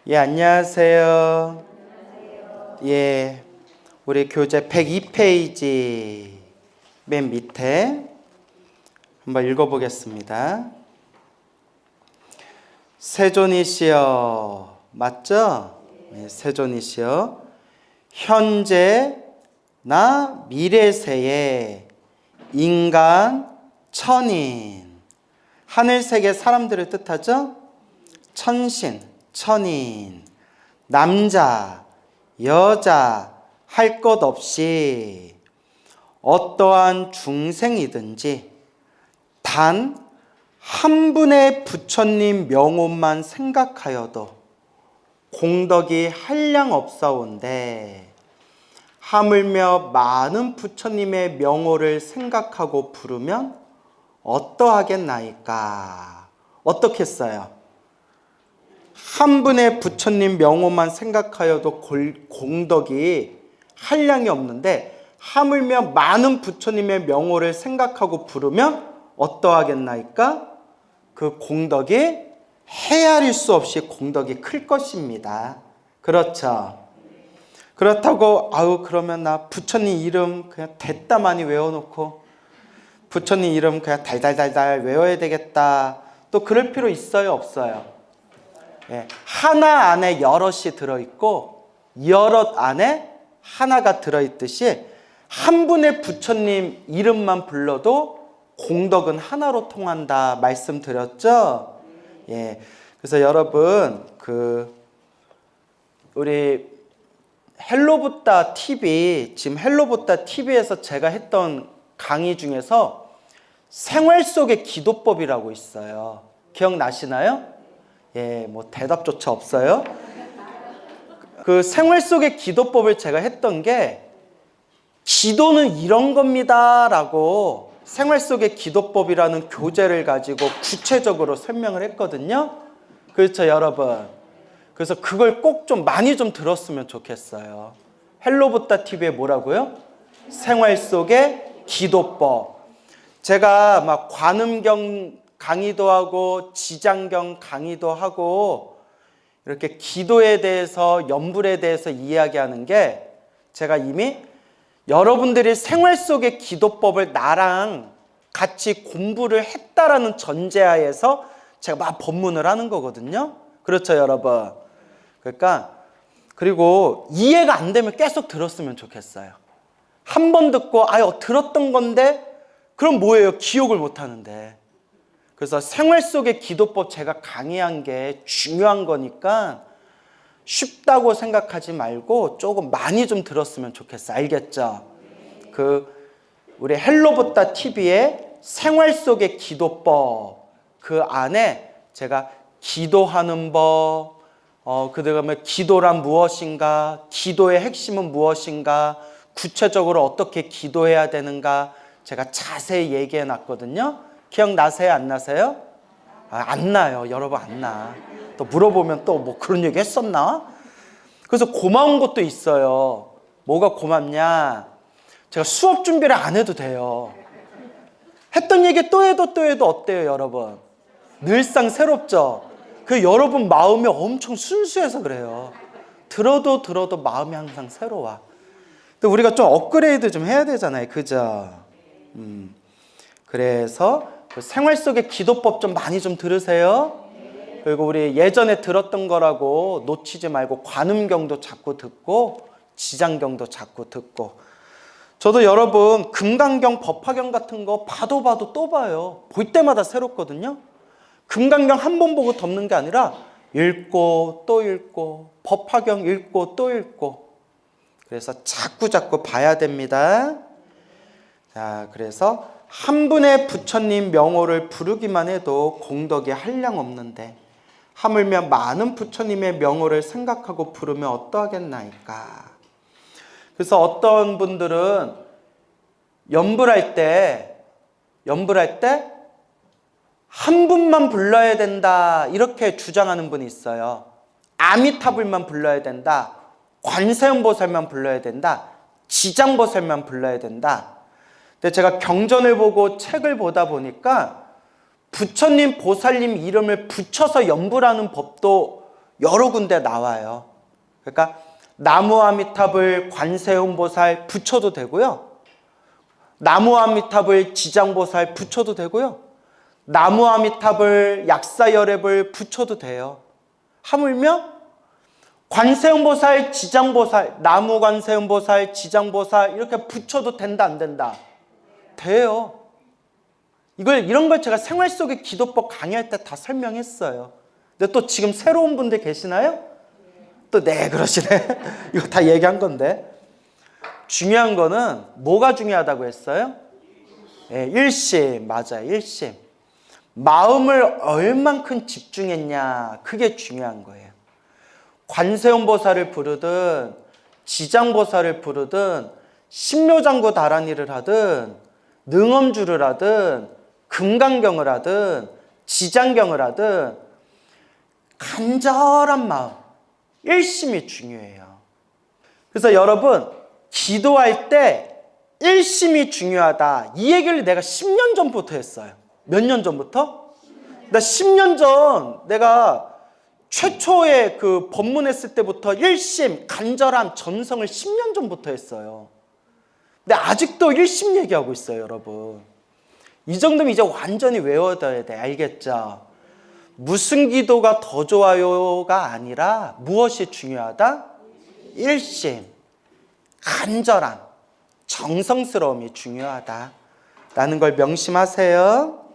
예, 안녕하세요. 예, 우리 교재 102페이지 맨 밑에 한번 읽어보겠습니다. 세존이시여, 맞죠? 네, 세존이시여, 현재나 미래세에 인간, 천인, 하늘세계 사람들을 뜻하죠? 천신, 천인, 남자, 여자 할 것 없이 어떠한 중생이든지 단 한 분의 부처님 명호만 생각하여도 공덕이 한량 없사온데, 하물며 많은 부처님의 명호를 생각하고 부르면 어떠하겠나이까? 어떻겠어요? 한 분의 부처님 명호만 생각하여도 공덕이 한량이 없는데, 하물며 많은 부처님의 명호를 생각하고 부르면 어떠하겠나이까? 그 공덕이 헤아릴 수 없이 공덕이 클 것입니다. 그렇죠? 그렇다고 그러면 나 부처님 이름 그냥 됐다 많이 외워놓고 부처님 이름 그냥 달달달달 외워야 되겠다, 또 그럴 필요 있어요, 없어요? 예, 하나 안에 여럿이 들어있고 여럿 안에 하나가 들어있듯이 한 분의 부처님 이름만 불러도 공덕은 하나로 통한다 말씀드렸죠? 예, 그래서 여러분 우리 헬로부다 TV, 지금 헬로부다 TV에서 제가 했던 강의 중에서 생활 속의 기도법이라고 있어요. 기억나시나요? 예, 뭐 대답조차 없어요. 그 생활 속의 기도법을 제가 했던 게, 기도는 이런 겁니다 라고 생활 속의 기도법이라는 교재를 가지고 구체적으로 설명을 했거든요. 그렇죠, 여러분? 그래서 그걸 꼭 좀 많이 좀 들었으면 좋겠어요. 헬로부다 TV에 뭐라고요? 생활 속의 기도법. 제가 막 관음경 강의도 하고 지장경 강의도 하고 이렇게 기도에 대해서, 염불에 대해서 이야기하는 게, 제가 이미 여러분들이 생활 속의 기도법을 나랑 같이 공부를 했다라는 전제하에서 제가 막 법문을 하는 거거든요. 그렇죠, 여러분? 그러니까, 그리고 이해가 안 되면 계속 들었으면 좋겠어요. 한 번 듣고 들었던 건데 그럼 뭐예요? 기억을 못 하는데. 그래서 생활 속의 기도법 제가 강의한 게 중요한 거니까 쉽다고 생각하지 말고 조금 많이 좀 들었으면 좋겠어. 알겠죠? 우리 헬로부다 TV의 생활 속의 기도법, 그 안에 제가 기도하는 법, 그다음에 기도란 무엇인가, 기도의 핵심은 무엇인가, 구체적으로 어떻게 기도해야 되는가 제가 자세히 얘기해 놨거든요. 기억나세요? 안 나세요? 안 나요. 여러분, 안 나. 또 물어보면 또 뭐 그런 얘기 했었나? 그래서 고마운 것도 있어요. 뭐가 고맙냐? 제가 수업 준비를 안 해도 돼요. 했던 얘기 또 해도 어때요, 여러분? 늘상 새롭죠? 그 여러분 마음이 엄청 순수해서 그래요. 들어도 마음이 항상 새로워. 근데 우리가 좀 업그레이드 좀 해야 되잖아요. 그죠? 그래서 생활 속의 기도법 좀 많이 좀 들으세요. 그리고 우리 예전에 들었던 거라고 놓치지 말고 관음경도 자꾸 듣고 지장경도 자꾸 듣고. 저도 여러분 금강경, 법화경 같은 거 봐도 또 봐요. 볼 때마다 새롭거든요. 금강경 한 번 보고 덮는 게 아니라 읽고 또 읽고, 법화경 읽고 또 읽고. 그래서 자꾸 봐야 됩니다. 자, 그래서 한 분의 부처님 명호를 부르기만 해도 공덕이 한량 없는데, 하물며 많은 부처님의 명호를 생각하고 부르면 어떠하겠나이까? 그래서 어떤 분들은 염불할 때 한 분만 불러야 된다 이렇게 주장하는 분이 있어요. 아미타불만 불러야 된다, 관세음보살만 불러야 된다, 지장보살만 불러야 된다. 근데 제가 경전을 보고 책을 보다 보니까 부처님, 보살님 이름을 붙여서 염불하는 법도 여러 군데 나와요. 그러니까 나무아미탑을 관세음보살 붙여도 되고요. 나무아미탑을 지장보살 붙여도 되고요. 나무아미탑을 약사열애를 붙여도 돼요. 하물며 관세음보살, 지장보살, 나무관세음보살, 지장보살 이렇게 붙여도 된다 안 된다? 돼요. 이런 걸 제가 생활 속의 기도법 강의할 때 다 설명했어요. 근데 또 지금 새로운 분들 계시나요? 또 네 그러시네. 이거 다 얘기한 건데. 중요한 거는 뭐가 중요하다고 했어요? 네, 일심. 맞아요. 일심. 마음을 얼만큼 집중했냐, 그게 중요한 거예요. 관세음보살을 부르든 지장보살을 부르든 신묘장구 다란이를 하든 능엄주를 하든 금강경을 하든 지장경을 하든 간절한 마음, 일심이 중요해요. 그래서 여러분 기도할 때 일심이 중요하다, 이 얘기를 내가 10년 전부터 했어요. 몇 년 전부터? 나 10년 전 내가 최초의 그 법문했을 때부터 일심, 간절함, 전성을 10년 전부터 했어요. 근데 아직도 일심 얘기하고 있어요, 여러분. 이 정도면 이제 완전히 외워둬야 돼. 알겠죠? 무슨 기도가 더 좋아요가 아니라 무엇이 중요하다? 일심, 간절함, 정성스러움이 중요하다라는 걸 명심하세요.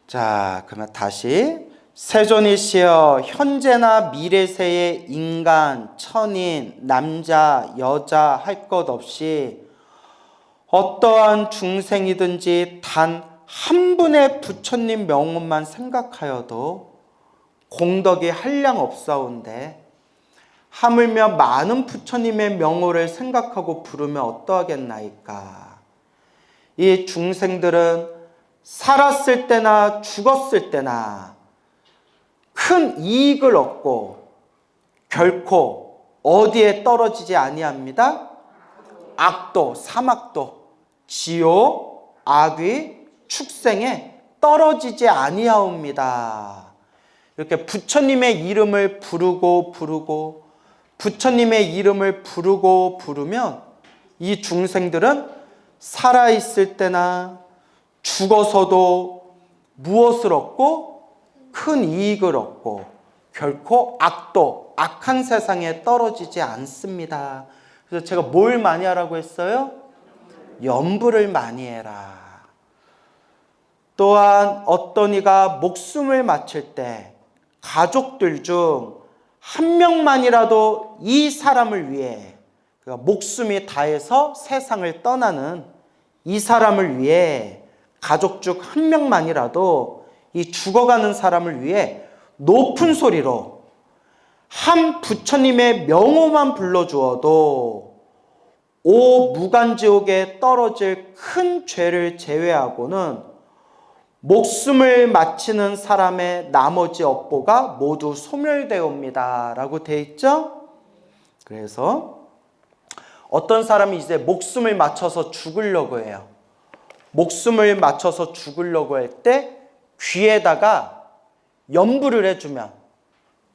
자, 그러면 다시 세존이시여 현재나 미래세의 인간, 천인, 남자, 여자 할 것 없이 어떠한 중생이든지 단 한 분의 부처님 명호만 생각하여도 공덕이 한량 없사온데 하물며 많은 부처님의 명호를 생각하고 부르면 어떠하겠나이까. 이 중생들은 살았을 때나 죽었을 때나 큰 이익을 얻고 결코 어디에 떨어지지 아니합니다. 악도, 사막도, 지옥, 악귀, 축생에 떨어지지 아니하옵니다. 이렇게 부처님의 이름을 부르고 부처님의 이름을 부르면 이 중생들은 살아있을 때나 죽어서도 무엇을 얻고 큰 이익을 얻고 결코 악도, 악한 세상에 떨어지지 않습니다. 그래서 제가 뭘 많이 하라고 했어요? 염불을 많이 해라. 또한 어떤 이가 목숨을 마칠 때 가족들 중 한 명만이라도 이 사람을 위해, 그러니까 목숨이 다해서 세상을 떠나는 이 사람을 위해, 가족 중 한 명만이라도 이 죽어가는 사람을 위해 높은 소리로 한 부처님의 명호만 불러주어도 오 무간지옥에 떨어질 큰 죄를 제외하고는 목숨을 마치는 사람의 나머지 업보가 모두 소멸되옵니다 라고 되어 있죠. 그래서 어떤 사람이 이제 목숨을 맞춰서 죽으려고 해요. 목숨을 맞춰서 죽으려고 할 때 귀에다가 염불을 해주면,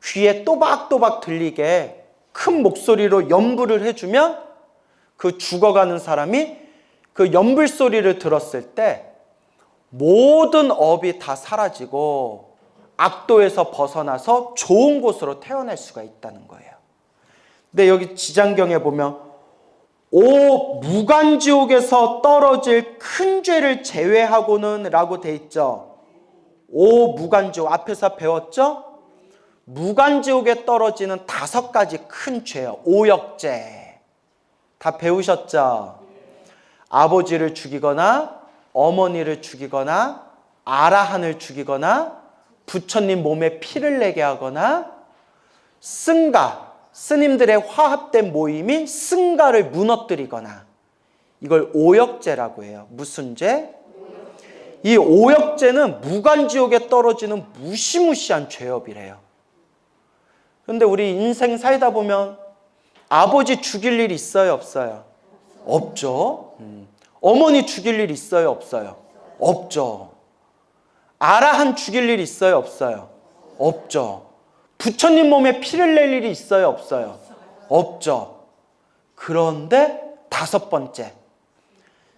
귀에 또박또박 들리게 큰 목소리로 염불을 해주면 그 죽어가는 사람이 그 염불 소리를 들었을 때 모든 업이 다 사라지고 악도에서 벗어나서 좋은 곳으로 태어날 수가 있다는 거예요. 근데 여기 지장경에 보면 오 무간지옥에서 떨어질 큰 죄를 제외하고는 라고 돼 있죠. 오 무간지옥 앞에서 배웠죠? 무간지옥에 떨어지는 5가지 큰 죄요. 오역죄 다 배우셨죠? 아버지를 죽이거나 어머니를 죽이거나 아라한을 죽이거나 부처님 몸에 피를 내게 하거나 승가, 스님들의 화합된 모임인 승가를 무너뜨리거나, 이걸 오역죄라고 해요. 무슨 죄? 이 오역죄는 무간지옥에 떨어지는 무시무시한 죄업이래요. 그런데 우리 인생 살다 보면 아버지 죽일 일 있어요, 없어요? 없죠. 어머니 죽일 일 있어요, 없어요? 없죠. 아라한 죽일 일 있어요, 없어요? 없죠. 부처님 몸에 피를 낼 일이 있어요, 없어요? 없죠. 그런데 다섯 번째,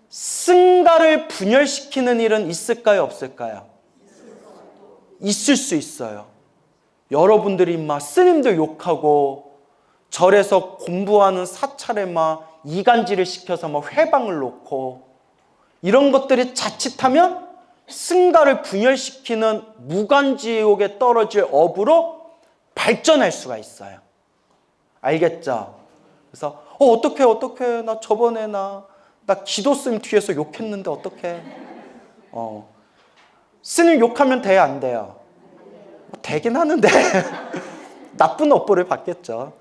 승가를 분열시키는 일은 있을까요, 없을까요? 있을 수 있어요. 여러분들이 막 스님들 욕하고 절에서 공부하는 사찰에 막 이간질을 시켜서 막 회방을 놓고 이런 것들이 자칫하면 승가를 분열시키는 무간지옥에 떨어질 업으로 발전할 수가 있어요. 알겠죠? 그래서 어떡해 나 저번에 나 기도스님 뒤에서 욕했는데 어떡해. 스님 욕하면 돼요, 안 돼요? 되긴 하는데 나쁜 업보를 받겠죠.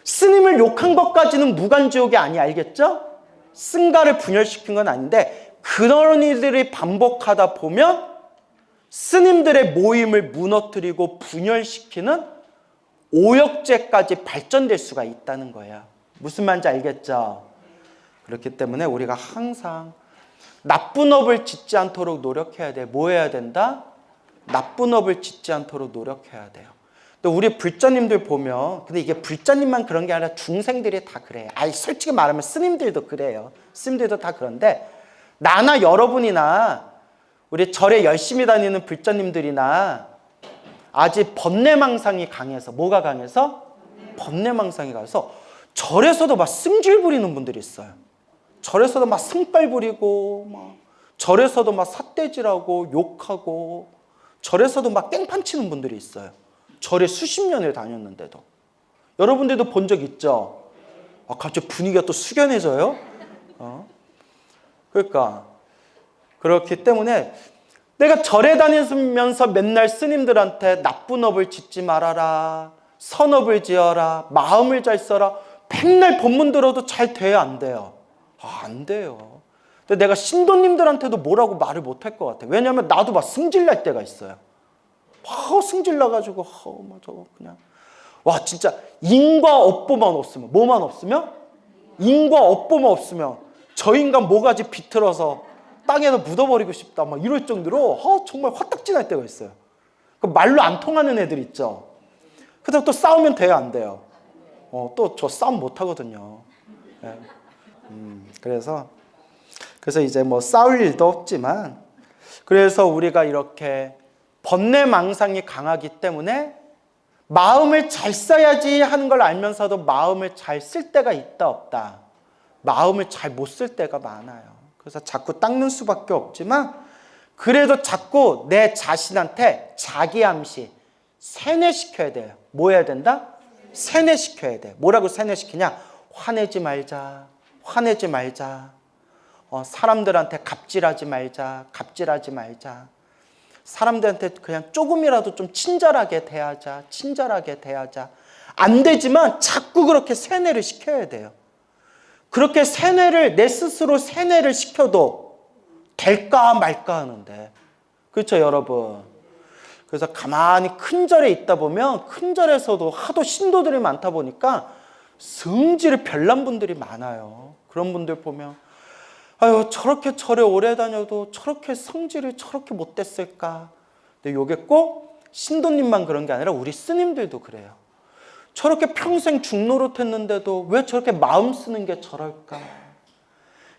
스님을 욕한 것까지는 무간지옥이 아니, 알겠죠? 승가를 분열시킨 건 아닌데 그런 일들이 반복하다 보면 스님들의 모임을 무너뜨리고 분열시키는 오역죄까지 발전될 수가 있다는 거예요. 무슨 말인지 알겠죠? 그렇기 때문에 우리가 항상 나쁜 업을 짓지 않도록 노력해야 돼. 뭐 해야 된다? 나쁜 업을 짓지 않도록 노력해야 돼요. 근데 우리 불자님들 보면, 근데 이게 불자님만 그런 게 아니라 중생들이 다 그래요. 솔직히 말하면 스님들도 그래요. 스님들도 다 그런데 나나 여러분이나 우리 절에 열심히 다니는 불자님들이나 아직 번뇌망상이 강해서, 뭐가 강해서? 번뇌망상이 강해서 절에서도 막 승질 부리는 분들이 있어요. 절에서도 막 승빨 부리고, 막 절에서도 막 삿대질하고 욕하고, 절에서도 막 깽판 치는 분들이 있어요. 절에 수십 년을 다녔는데도. 여러분들도 본 적 있죠? 갑자기 분위기가 또 숙연해져요? 그러니까 그렇기 때문에 내가 절에 다니면서 맨날 스님들한테 나쁜 업을 짓지 말아라, 선업을 지어라, 마음을 잘 써라, 맨날 법문 들어도 잘 돼요, 안 돼요? 안 돼요. 근데 내가 신도님들한테도 뭐라고 말을 못할 것 같아. 왜냐하면 나도 막 승질날 때가 있어요. 승질나가지고 저거 그냥 진짜 인과 업보만 없으면, 뭐만 없으면? 인과 업보만 없으면 저 인간 모가지 비틀어서 땅에다 묻어버리고 싶다 막 이럴 정도로 정말 화딱지 날 때가 있어요. 그 말로 안 통하는 애들 있죠. 그래서 또 싸우면 돼요, 안 돼요? 또 저 싸움 못 하거든요. 네. 그래서 이제 뭐 싸울 일도 없지만, 그래서 우리가 이렇게 번뇌망상이 강하기 때문에 마음을 잘 써야지 하는 걸 알면서도 마음을 잘 쓸 때가 있다 없다. 마음을 잘 못 쓸 때가 많아요. 그래서 자꾸 닦는 수밖에 없지만, 그래도 자꾸 내 자신한테 자기암시 세뇌시켜야 돼요. 뭐 해야 된다? 세뇌시켜야 돼. 뭐라고 세뇌시키냐? 화내지 말자, 화내지 말자. 사람들한테 갑질하지 말자, 갑질하지 말자. 사람들한테 그냥 조금이라도 좀 친절하게 대하자, 친절하게 대하자. 안 되지만 자꾸 그렇게 세뇌를 시켜야 돼요. 그렇게 세뇌를, 내 스스로 세뇌를 시켜도 될까 말까 하는데, 그렇죠 여러분? 그래서 가만히 큰 절에 있다 보면 큰 절에서도 하도 신도들이 많다 보니까 성질이 별난 분들이 많아요. 그런 분들 보면 저렇게 절에 오래 다녀도 저렇게 성질이 저렇게 못됐을까? 근데 이게 꼭 신도님만 그런 게 아니라 우리 스님들도 그래요. 저렇게 평생 중노릇 했는데도 왜 저렇게 마음 쓰는 게 저럴까?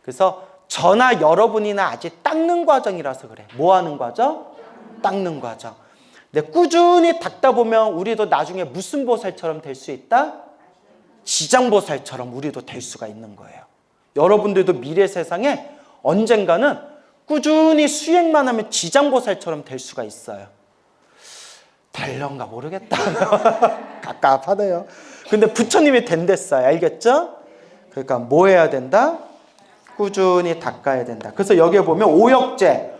그래서 저나 여러분이나 아직 닦는 과정이라서 그래. 뭐 하는 과정? 닦는 과정. 근데 꾸준히 닦다 보면 우리도 나중에 무슨 보살처럼 될 수 있다? 지장보살처럼 우리도 될 수가 있는 거예요. 여러분들도 미래 세상에 언젠가는 꾸준히 수행만 하면 지장보살처럼 될 수가 있어요. 될런가 모르겠다. 갑갑하네요. 근데 부처님이 된댔어요. 알겠죠? 그러니까 뭐 해야 된다? 꾸준히 닦아야 된다. 그래서 여기에 보면 오역죄,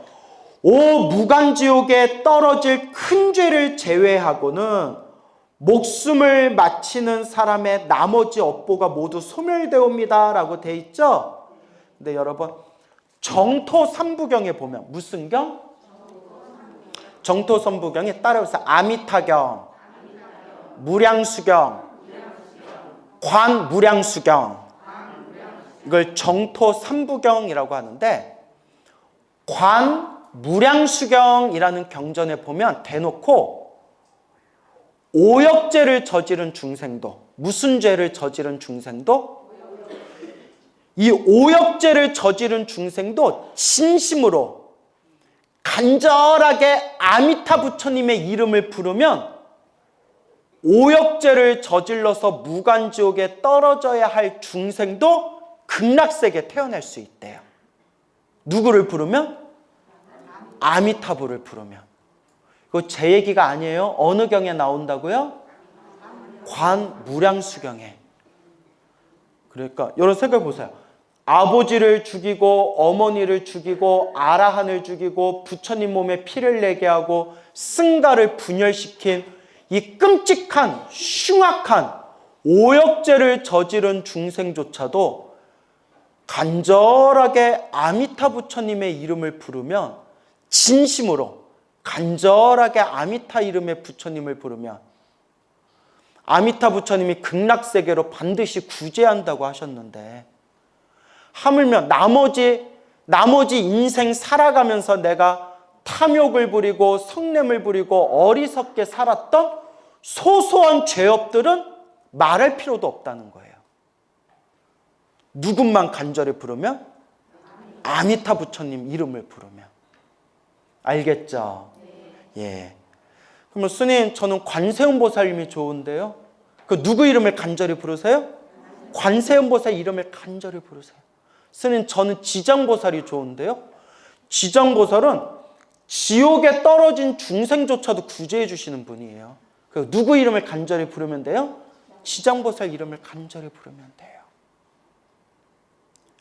무간지옥에 떨어질 큰 죄를 제외하고는 목숨을 마치는 사람의 나머지 업보가 모두 소멸되옵니다 라고 돼 있죠. 근데 여러분 정토삼부경에 보면 무슨 경? 정토삼부경에 따라서 아미타경, 무량수경, 관무량수경, 이걸 정토삼부경이라고 하는데, 관, 무량수경이라는 경전에 보면 대놓고 오역죄를 저지른 중생도, 무슨 죄를 저지른 중생도? 이 오역죄를 저지른 중생도 진심으로 간절하게 아미타 부처님의 이름을 부르면 오역죄를 저질러서 무간지옥에 떨어져야 할 중생도 극락세계에 태어날 수 있대요. 누구를 부르면? 아미타부를 부르면. 이거 제 얘기가 아니에요. 어느 경에 나온다고요? 관무량수경에. 그러니까 여러분 생각해 보세요. 아버지를 죽이고 어머니를 죽이고 아라한을 죽이고 부처님 몸에 피를 내게 하고 승가를 분열시킨 이 끔찍한 흉악한 오역죄를 저지른 중생조차도 간절하게 아미타 부처님의 이름을 부르면, 진심으로 간절하게 아미타 이름의 부처님을 부르면 아미타 부처님이 극락세계로 반드시 구제한다고 하셨는데, 하물며 나머지 인생 살아가면서 내가 탐욕을 부리고 성냄을 부리고 어리석게 살았던 소소한 죄업들은 말할 필요도 없다는 거예요. 누군만 간절히 부르면? 아미타 부처님 이름을 부르면. 알겠죠? 예. 그러면 스님, 저는 관세음보살님이 좋은데요. 그 누구 이름을 간절히 부르세요? 관세음보살 이름을 간절히 부르세요. 스님, 저는 지장보살이 좋은데요. 지장보살은 지옥에 떨어진 중생조차도 구제해 주시는 분이에요. 그 누구 이름을 간절히 부르면 돼요? 지장보살 이름을 간절히 부르면 돼요.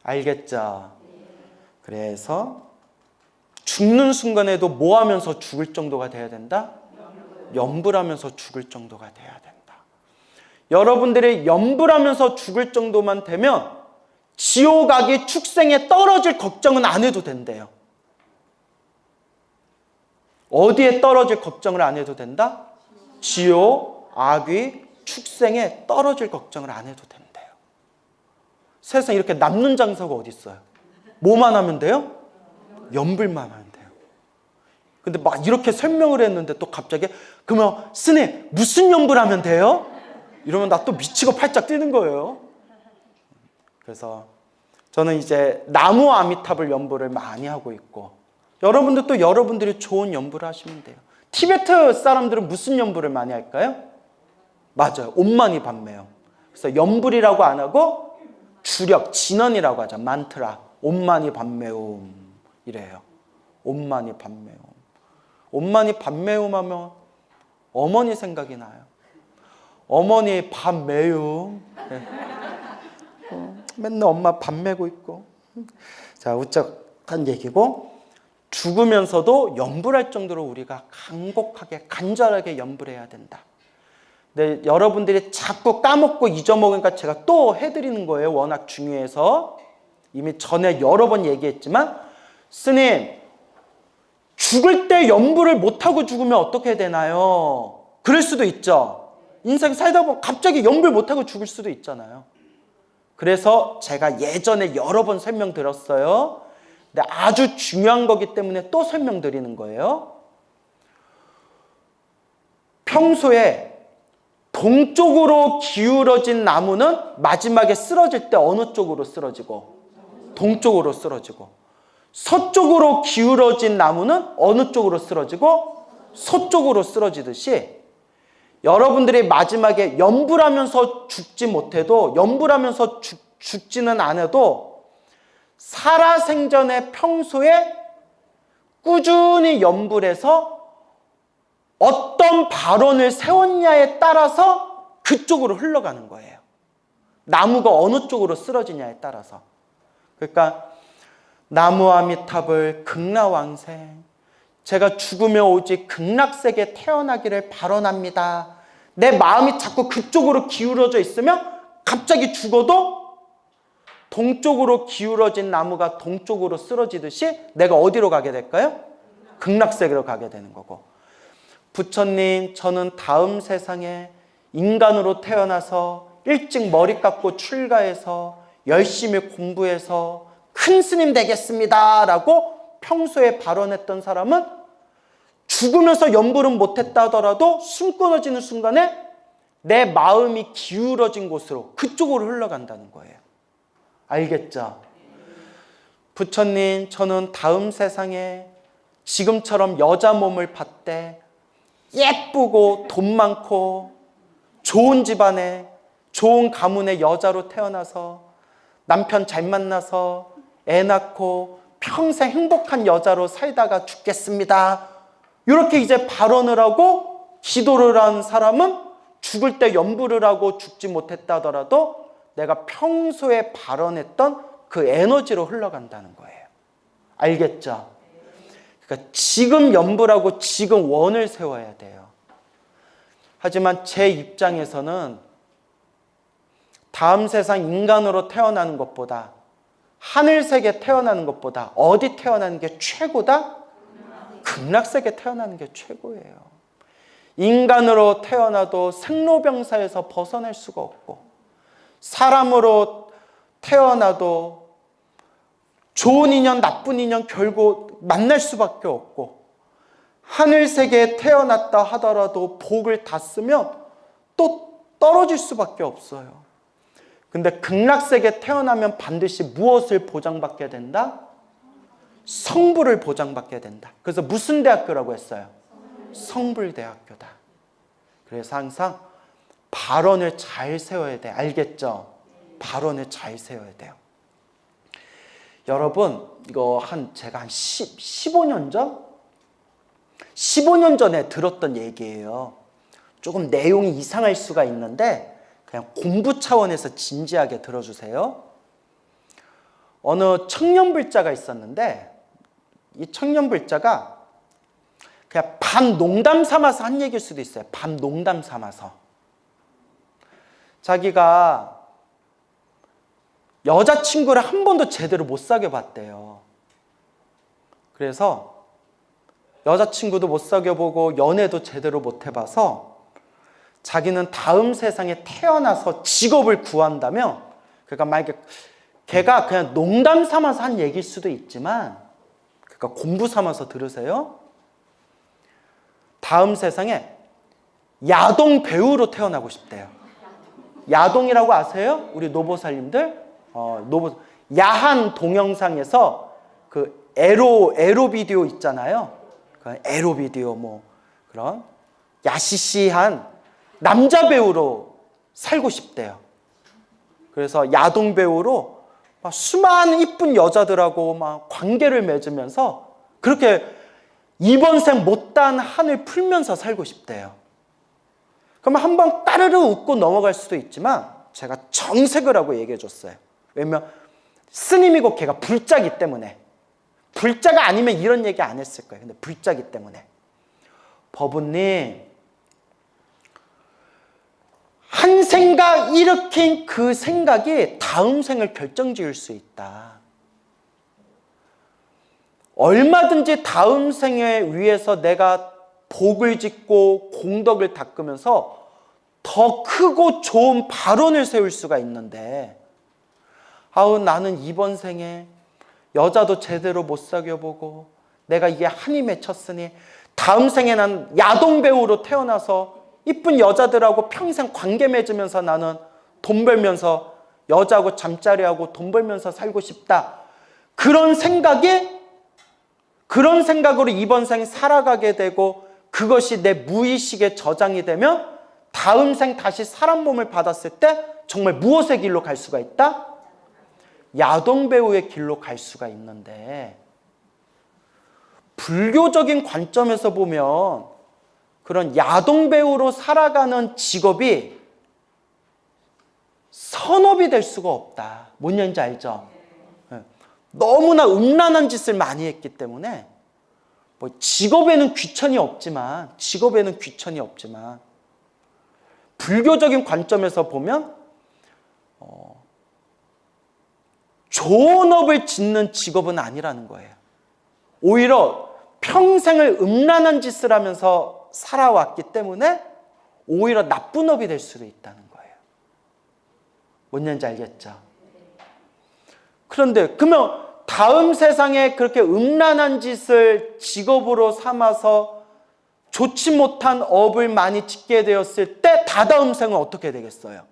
알겠죠? 그래서 죽는 순간에도 뭐 하면서 죽을 정도가 돼야 된다? 염불하면서 죽을 정도가 돼야 된다. 여러분들이 염불하면서 죽을 정도만 되면 지옥 악이 축생에 떨어질 걱정은 안 해도 된대요. 어디에 떨어질 걱정을 안 해도 된다? 지옥 악이 축생에 떨어질 걱정을 안 해도 된대요. 세상에 이렇게 남는 장사가 어디 있어요? 뭐만 하면 돼요? 염불만 하면 돼요. 근데 막 이렇게 설명을 했는데 또 갑자기 그러면 스님 무슨 염불하면 돼요? 이러면 나 또 미치고 팔짝 뛰는 거예요. 그래서 저는 이제 나무 아미탑을 염불을 많이 하고 있고, 여러분들 또 여러분들이 좋은 염불을 하시면 돼요. 티베트 사람들은 무슨 염불을 많이 할까요? 맞아요. 옴마니 밤매요. 그래서 염불이라고 안 하고 주력, 진언이라고 하죠. 만트라. 옴마니 밤매움 이래요. 옴마니 밤매움. 옴마니 밤매움 하면 어머니 생각이 나요. 어머니 밤매움. 네. 맨날 엄마 밥 메고 있고. 자, 우쩍한 얘기고, 죽으면서도 염불할 정도로 우리가 간곡하게 간절하게 염불해야 된다. 근데 여러분들이 자꾸 까먹고 잊어먹으니까 제가 또 해드리는 거예요. 워낙 중요해서. 이미 전에 여러 번 얘기했지만, 스님 죽을 때 염불을 못하고 죽으면 어떻게 되나요? 그럴 수도 있죠. 인생 살다 보면 갑자기 염불 못하고 죽을 수도 있잖아요. 그래서 제가 예전에 여러 번 설명드렸어요. 근데 아주 중요한 거기 때문에 또 설명드리는 거예요. 평소에 동쪽으로 기울어진 나무는 마지막에 쓰러질 때 어느 쪽으로 쓰러지고? 동쪽으로 쓰러지고. 서쪽으로 기울어진 나무는 어느 쪽으로 쓰러지고? 서쪽으로 쓰러지듯이 여러분들이 마지막에 염불하면서 죽지 못해도, 염불하면서 죽지는 않아도 살아생전에 평소에 꾸준히 염불해서 어떤 발언을 세웠냐에 따라서 그쪽으로 흘러가는 거예요. 나무가 어느 쪽으로 쓰러지냐에 따라서. 그러니까 나무 아미탑을 극락왕생, 제가 죽으며 오직 극락세계에 태어나기를 발언합니다. 내 마음이 자꾸 그쪽으로 기울어져 있으면 갑자기 죽어도 동쪽으로 기울어진 나무가 동쪽으로 쓰러지듯이 내가 어디로 가게 될까요? 극락세계로 가게 되는 거고, 부처님 저는 다음 세상에 인간으로 태어나서 일찍 머리 깎고 출가해서 열심히 공부해서 큰 스님 되겠습니다 라고 평소에 발언했던 사람은 죽으면서 염불은 못했다 하더라도 숨 끊어지는 순간에 내 마음이 기울어진 곳으로 그쪽으로 흘러간다는 거예요. 알겠죠? 부처님, 저는 다음 세상에 지금처럼 여자 몸을 받되 예쁘고 돈 많고 좋은 집안에 좋은 가문의 여자로 태어나서 남편 잘 만나서 애 낳고 평생 행복한 여자로 살다가 죽겠습니다. 이렇게 이제 발언을 하고 기도를 한 사람은 죽을 때 염불을 하고 죽지 못했다 하더라도 내가 평소에 발언했던 그 에너지로 흘러간다는 거예요. 알겠죠? 그러니까 지금 염불하고 지금 원을 세워야 돼요. 하지만 제 입장에서는 다음 세상 인간으로 태어나는 것보다 하늘세계 태어나는 것보다 어디 태어나는 게 최고다? 극락세계 태어나는 게 최고예요. 인간으로 태어나도 생로병사에서 벗어날 수가 없고 사람으로 태어나도 좋은 인연, 나쁜 인연 결국 만날 수밖에 없고 하늘세계에 태어났다 하더라도 복을 다 쓰면 또 떨어질 수밖에 없어요. 근데 극락세계에 태어나면 반드시 무엇을 보장받게 된다? 성불을 보장받게 된다. 그래서 무슨 대학교라고 했어요? 성불대학교다. 그래서 항상 발언을 잘 세워야 돼. 알겠죠? 발언을 잘 세워야 돼요. 여러분, 이거 제가 한 15년 전? 15년 전에 들었던 얘기예요. 조금 내용이 이상할 수가 있는데 그냥 공부 차원에서 진지하게 들어주세요. 어느 청년불자가 있었는데 이 청년불자가 그냥 반 농담 삼아서 한 얘기일 수도 있어요. 반 농담 삼아서. 자기가 여자친구를 한 번도 제대로 못 사귀어 봤대요. 그래서 여자친구도 못 사귀어 보고 연애도 제대로 못 해봐서 자기는 다음 세상에 태어나서 직업을 구한다면, 그러니까 만약에 걔가 그냥 농담 삼아서 한 얘기일 수도 있지만, 그러니까 공부 삼아서 들으세요. 다음 세상에 야동 배우로 태어나고 싶대요. 야동이라고 아세요? 우리 노보살님들? 야한 동영상에서 그 에로 비디오 있잖아요. 그 에로 비디오 뭐 그런 야시시한 남자 배우로 살고 싶대요. 그래서 야동 배우로 막 수많은 이쁜 여자들하고 막 관계를 맺으면서 그렇게 이번 생 못다한 한을 풀면서 살고 싶대요. 그러면 한번 따르르 웃고 넘어갈 수도 있지만 제가 정색을 하고 얘기해 줬어요. 왜냐면 스님이고 걔가 불자기 때문에. 불자가 아니면 이런 얘기 안 했을 거예요. 근데 불자기 때문에. 법우님, 한 생각 일으킨 그 생각이 다음 생을 결정지을 수 있다. 얼마든지 다음 생에 위해서 내가 복을 짓고 공덕을 닦으면서 더 크고 좋은 발언을 세울 수가 있는데, 나는 이번 생에 여자도 제대로 못 사귀어보고 내가 이게 한이 맺혔으니 다음 생에 난 야동 배우로 태어나서 이쁜 여자들하고 평생 관계 맺으면서 나는 돈 벌면서 여자하고 잠자리하고 돈 벌면서 살고 싶다. 그런 생각으로 이번 생 살아가게 되고 그것이 내 무의식에 저장이 되면 다음 생 다시 사람 몸을 받았을 때 정말 무엇의 길로 갈 수가 있다? 야동 배우의 길로 갈 수가 있는데, 불교적인 관점에서 보면 그런 야동 배우로 살아가는 직업이 선업이 될 수가 없다. 뭔 얘기인지 알죠? 너무나 음란한 짓을 많이 했기 때문에 직업에는 귀천이 없지만 불교적인 관점에서 보면 좋은 업을 짓는 직업은 아니라는 거예요. 오히려 평생을 음란한 짓을 하면서 살아왔기 때문에 오히려 나쁜 업이 될 수도 있다는 거예요. 뭔 얘기인지 알겠죠? 그런데 그러면 다음 세상에 그렇게 음란한 짓을 직업으로 삼아서 좋지 못한 업을 많이 짓게 되었을 때 다다음 생은 어떻게 되겠어요?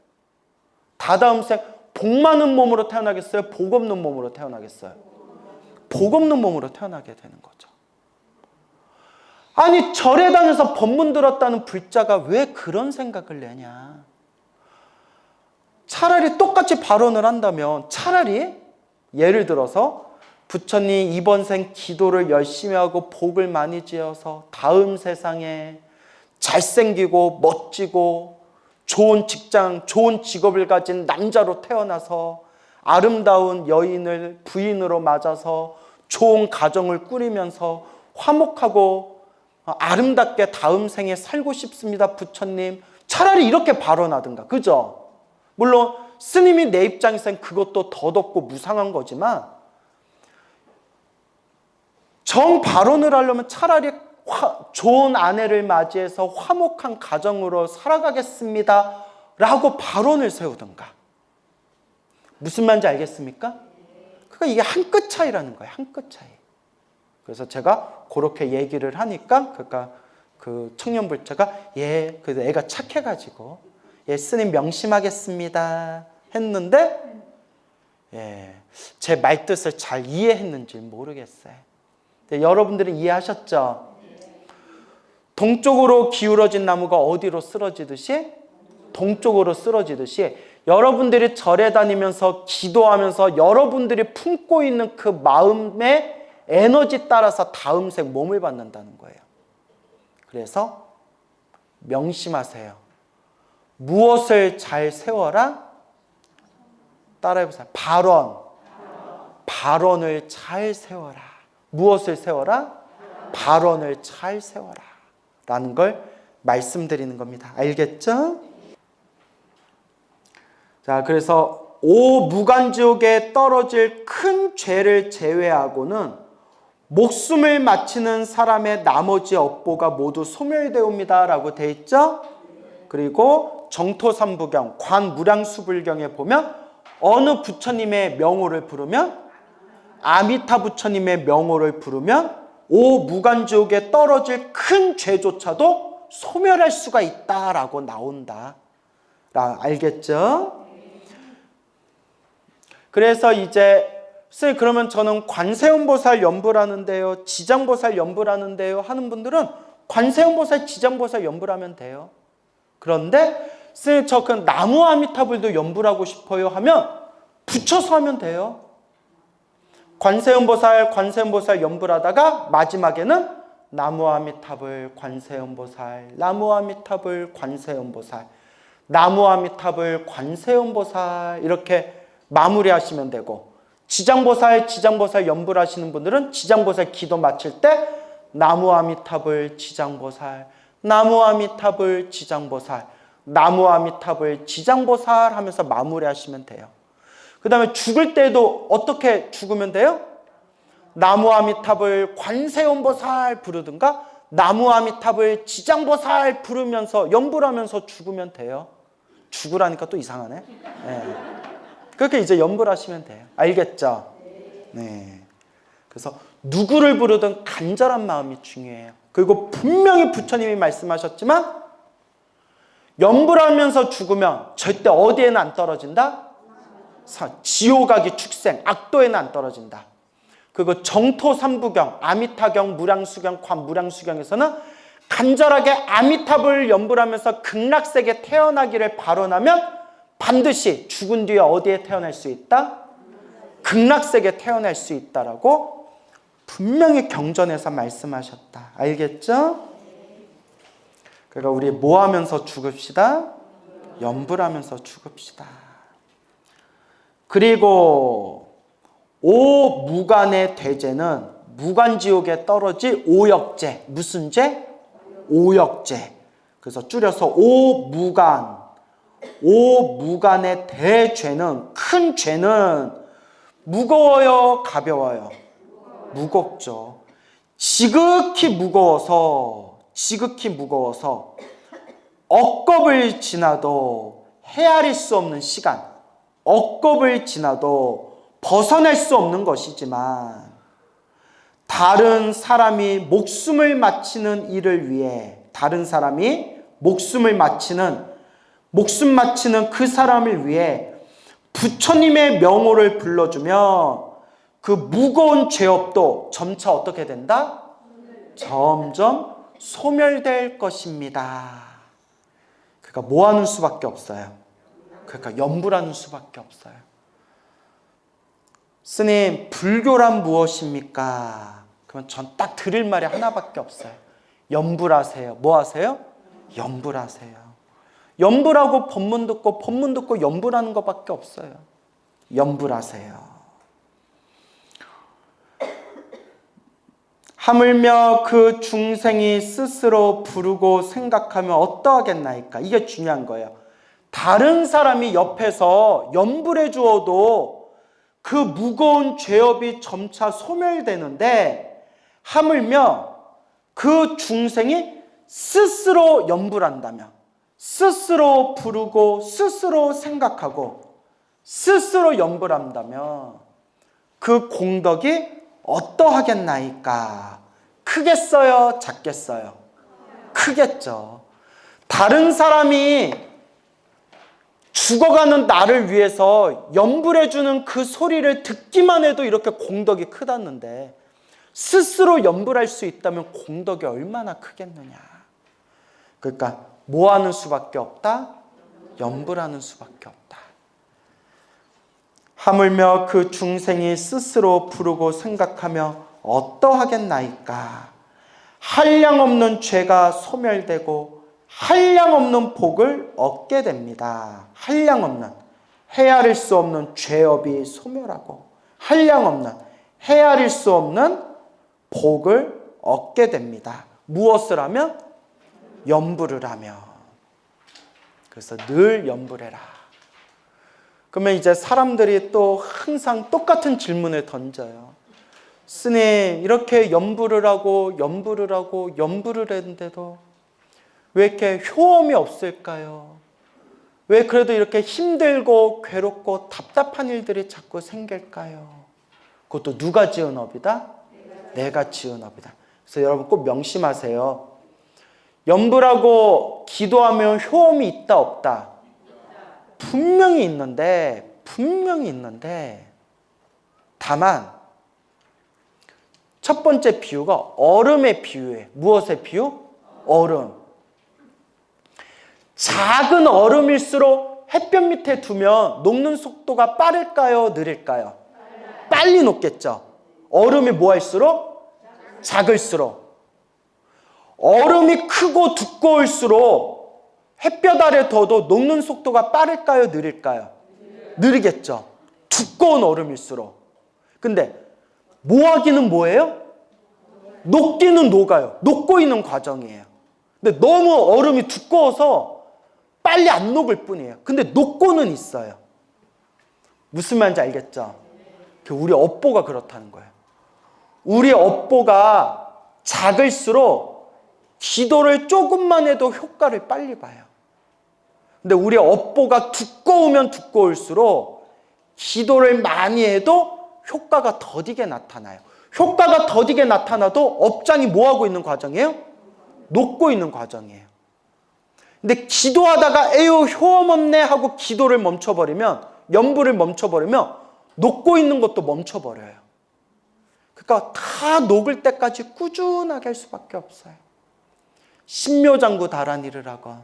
다다음 생 복 많은 몸으로 태어나겠어요? 복 없는 몸으로 태어나겠어요? 복 없는 몸으로 태어나게 되는 거죠. 아니 절에 다녀서 법문 들었다는 불자가 왜 그런 생각을 내냐. 차라리 똑같이 발언을 한다면 차라리 예를 들어서 부처님 이번 생 기도를 열심히 하고 복을 많이 지어서 다음 세상에 잘생기고 멋지고 좋은 직장, 좋은 직업을 가진 남자로 태어나서 아름다운 여인을 부인으로 맞아서 좋은 가정을 꾸리면서 화목하고 아름답게 다음 생에 살고 싶습니다, 부처님. 차라리 이렇게 발언하든가, 그죠? 물론 스님이 내 입장에서는 그것도 더덥고 무상한 거지만 정 발언을 하려면 차라리 좋은 아내를 맞이해서 화목한 가정으로 살아가겠습니다 라고 발언을 세우든가. 무슨 말인지 알겠습니까? 그러니까 이게 한 끗 차이라는 거예요. 한 끗 차이. 그래서 제가 그렇게 얘기를 하니까 그러니까 그 청년 불자가 그래서 애가 착해가지고 스님 명심하겠습니다 했는데 제 말뜻을 잘 이해했는지 모르겠어요. 여러분들은 이해하셨죠? 동쪽으로 기울어진 나무가 어디로 쓰러지듯이 동쪽으로 쓰러지듯이 여러분들이 절에 다니면서 기도하면서 여러분들이 품고 있는 그 마음의 에너지 따라서 다음 생 몸을 받는다는 거예요. 그래서 명심하세요. 무엇을 잘 세워라? 따라해보세요. 발언을 잘 세워라. 무엇을 세워라? 발언을 잘 세워라 라는 걸 말씀드리는 겁니다. 알겠죠? 자, 그래서 무간지옥에 떨어질 큰 죄를 제외하고는 목숨을 마치는 사람의 나머지 업보가 모두 소멸되옵니다 라고 되어 있죠? 그리고 정토삼부경, 관무량수불경에 보면 어느 부처님의 명호를 부르면 아미타 부처님의 명호를 부르면 무간지옥에 떨어질 큰 죄조차도 소멸할 수가 있다라고 나온다. 알겠죠? 그래서 이제 선생님 그러면 저는 관세음보살 연불 하는데요, 지장보살 연불 하는데요 하는 분들은 관세음보살, 지장보살 연불 하면 돼요. 그런데 선생님 저 그 나무 아미타불도 연불하고 싶어요 하면 붙여서 하면 돼요. 관세음보살 연불하다가 마지막에는 나무 아미타불 관세음보살, 나무 아미타불 관세음보살, 나무 아미타불 관세음보살 이렇게 마무리하시면 되고, 지장보살 연불하시는 분들은 지장보살 기도 마칠 때 나무 아미타불 지장보살, 나무 아미타불 지장보살, 나무 아미타불 지장보살 하면서 마무리하시면 돼요. 그 다음에 죽을 때도 어떻게 죽으면 돼요? 나무 아미타불 관세음보살 부르든가 나무 아미타불 지장보살 부르면서 연불하면서 죽으면 돼요. 죽으라니까 또 이상하네. 그렇게 이제 연불하시면 돼요. 알겠죠? 네. 그래서 누구를 부르든 간절한 마음이 중요해요. 그리고 분명히 부처님이 말씀하셨지만 연불하면서 죽으면 절대 어디에는 안 떨어진다? 지옥아기 축생, 악도에는 안 떨어진다. 그리고 정토삼부경, 아미타경, 무량수경, 관무량수경에서는 간절하게 아미타불 연불하면서 극락세계 태어나기를 발언하면 반드시 죽은 뒤에 어디에 태어날 수 있다? 극락세계 태어날 수 있다라고 분명히 경전에서 말씀하셨다. 알겠죠? 그러니까 우리 뭐 하면서 죽읍시다? 연불하면서 죽읍시다. 그리고 무간의 대죄는 무간지옥에 떨어질 오역죄. 무슨 죄? 오역죄. 그래서 줄여서 무간의 대죄는, 큰 죄는 무거워요, 가벼워요? 무겁죠. 지극히 무거워서 억겁을 지나도 헤아릴 수 없는 시간, 억겁을 지나도 벗어날 수 없는 것이지만 다른 사람이 목숨을 바치는 일을 위해 다른 사람이 목숨 바치는 그 사람을 위해 부처님의 명호를 불러주면 그 무거운 죄업도 점차 어떻게 된다? 점점 소멸될 것입니다. 그러니까 뭐 하는 수밖에 없어요? 그러니까 염불하는 수밖에 없어요. 스님, 불교란 무엇입니까? 그러면 전 딱 드릴 말이 하나밖에 없어요. 염불하세요. 뭐 하세요? 염불하세요. 염불하고 법문 듣고 염불하는 것밖에 없어요. 염불하세요. 하물며 그 중생이 스스로 부르고 생각하면 어떠하겠나이까? 이게 중요한 거예요. 다른 사람이 옆에서 염불해 주어도 그 무거운 죄업이 점차 소멸되는데 하물며 그 중생이 스스로 염불한다면, 스스로 부르고 스스로 생각하고 스스로 염불한다면 그 공덕이 어떠하겠나이까? 크겠어요? 작겠어요? 크겠죠. 다른 사람이 죽어가는 나를 위해서 염불해주는 그 소리를 듣기만 해도 이렇게 공덕이 크다는데 스스로 염불할 수 있다면 공덕이 얼마나 크겠느냐. 그러니까 뭐 하는 수밖에 없다? 염불하는 수밖에 없다. 하물며 그 중생이 스스로 부르고 생각하며 어떠하겠나이까? 한량없는 죄가 소멸되고 한량없는 복을 얻게 됩니다. 한량없는, 헤아릴 수 없는 죄업이 소멸하고 한량없는, 헤아릴 수 없는 복을 얻게 됩니다. 무엇을 하면? 염불을 하며. 그래서 늘 염불해라. 그러면 이제 사람들이 또 항상 똑같은 질문을 던져요. 스님, 이렇게 염불을 하고 했는데도 왜 이렇게 효험이 없을까요? 왜 그래도 이렇게 힘들고 괴롭고 답답한 일들이 자꾸 생길까요? 그것도 누가 지은 업이다? 내가 지은 업이다. 그래서 여러분 꼭 명심하세요. 염불하고 기도하면 효험이 있다 없다? 분명히 있는데 다만 첫 번째 비유가 얼음의 비유예요. 무엇의 비유? 얼음. 작은 얼음일수록 햇볕 밑에 두면 녹는 속도가 빠를까요? 느릴까요? 빨리 녹겠죠. 얼음이 뭐 할수록? 작을수록. 얼음이 크고 두꺼울수록 햇볕 아래 둬도 녹는 속도가 빠를까요? 느릴까요? 느리겠죠. 두꺼운 얼음일수록. 근데 모하기는 뭐예요? 녹기는 녹아요. 녹고 있는 과정이에요. 근데 너무 얼음이 두꺼워서 빨리 안 녹을 뿐이에요. 근데 녹고는 있어요. 무슨 말인지 알겠죠? 우리 업보가 그렇다는 거예요. 우리 업보가 작을수록 기도를 조금만 해도 효과를 빨리 봐요. 근데 우리 업보가 두꺼우면 두꺼울수록 기도를 많이 해도 효과가 더디게 나타나요. 효과가 더디게 나타나도 업장이 뭐하고 있는 과정이에요? 녹고 있는 과정이에요. 근데 기도하다가 에휴 효험 없네 하고 기도를 멈춰버리면, 염불을 멈춰버리면 녹고 있는 것도 멈춰버려요. 그러니까 다 녹을 때까지 꾸준하게 할 수밖에 없어요. 신묘장구 다란이를 하건,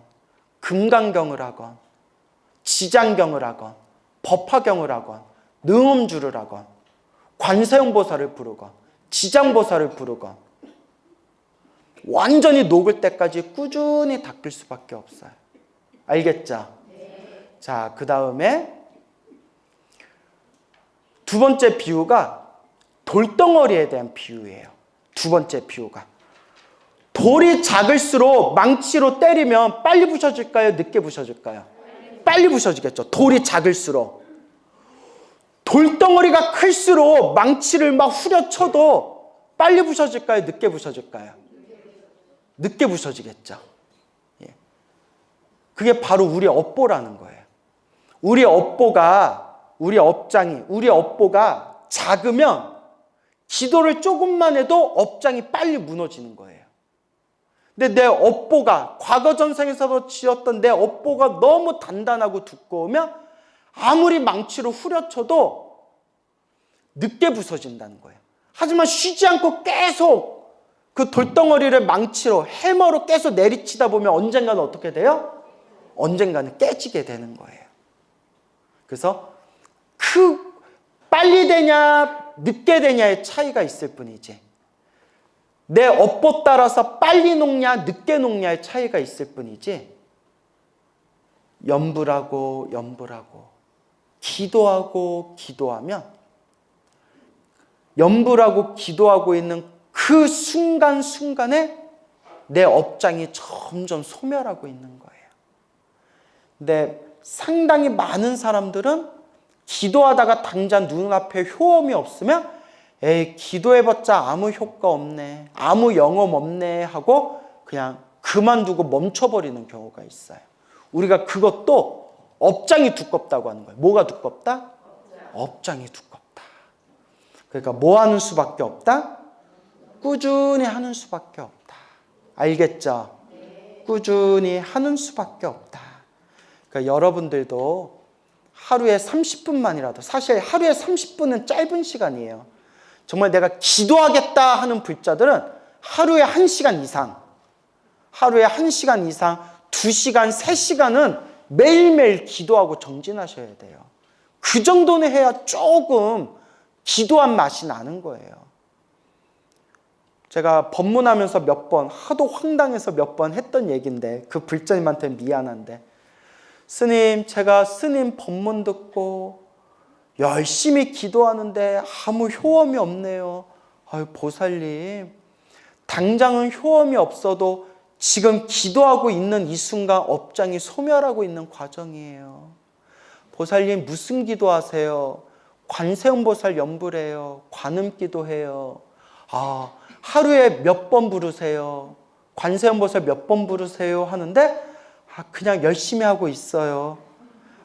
금강경을 하건, 지장경을 하건, 법화경을 하건, 능음주를 하건, 관세음보살을 부르건, 지장보살을 부르건, 완전히 녹을 때까지 꾸준히 닦을 수밖에 없어요. 알겠죠? 자, 그 다음에 두 번째 비유가 돌덩어리에 대한 비유예요. 두 번째 비유가. 돌이 작을수록 망치로 때리면 빨리 부셔질까요? 늦게 부셔질까요? 빨리 부셔지겠죠. 돌이 작을수록. 돌덩어리가 클수록 망치를 막 후려쳐도 빨리 부셔질까요? 늦게 부셔질까요? 늦게 부서지겠죠. 그게 바로 우리 업보라는 거예요. 우리 업보가 우리 업장이, 우리 업보가 작으면 기도를 조금만 해도 업장이 빨리 무너지는 거예요. 근데 내 업보가, 과거 전생에서 지었던 내 업보가 너무 단단하고 두꺼우면 아무리 망치로 후려쳐도 늦게 부서진다는 거예요. 하지만 쉬지 않고 계속 그 돌덩어리를 망치로, 해머로 계속 내리치다 보면 언젠가는 어떻게 돼요? 언젠가는 깨지게 되는 거예요. 그래서 빨리 되냐 늦게 되냐의 차이가 있을 뿐이지, 내 업보 따라서 빨리 녹냐 늦게 녹냐의 차이가 있을 뿐이지, 염불하고 기도하면 염불하고 기도하고 있는 그 순간순간에 내 업장이 점점 소멸하고 있는 거예요. 근데 상당히 많은 사람들은 기도하다가 당장 눈앞에 효험이 없으면 에이, 기도해봤자 아무 효과 없네, 아무 영험 없네 하고 그냥 그만두고 멈춰버리는 경우가 있어요. 우리가 그것도 업장이 두껍다고 하는 거예요. 뭐가 두껍다? 업장이 두껍다. 그러니까 뭐 하는 수밖에 없다? 꾸준히 하는 수밖에 없다. 알겠죠? 꾸준히 하는 수밖에 없다. 그러니까 여러분들도 하루에 30분만이라도, 사실 하루에 30분은 짧은 시간이에요. 정말 내가 기도하겠다 하는 불자들은 하루에 1시간 이상, 2시간, 3시간은 매일매일 기도하고 정진하셔야 돼요. 그 정도는 해야 조금 기도한 맛이 나는 거예요. 제가 법문하면서 하도 황당해서 몇 번 했던 얘기인데, 그 불자님한테 미안한데, 스님, 제가 스님 법문 듣고 열심히 기도하는데 아무 효험이 없네요. 아유, 보살님, 당장은 효험이 없어도 지금 기도하고 있는 이 순간 업장이 소멸하고 있는 과정이에요. 보살님, 무슨 기도하세요? 관세음보살 염불해요. 관음기도해요. 아, 하루에 몇 번 부르세요? 관세음보살 몇 번 부르세요? 하는데 그냥 열심히 하고 있어요.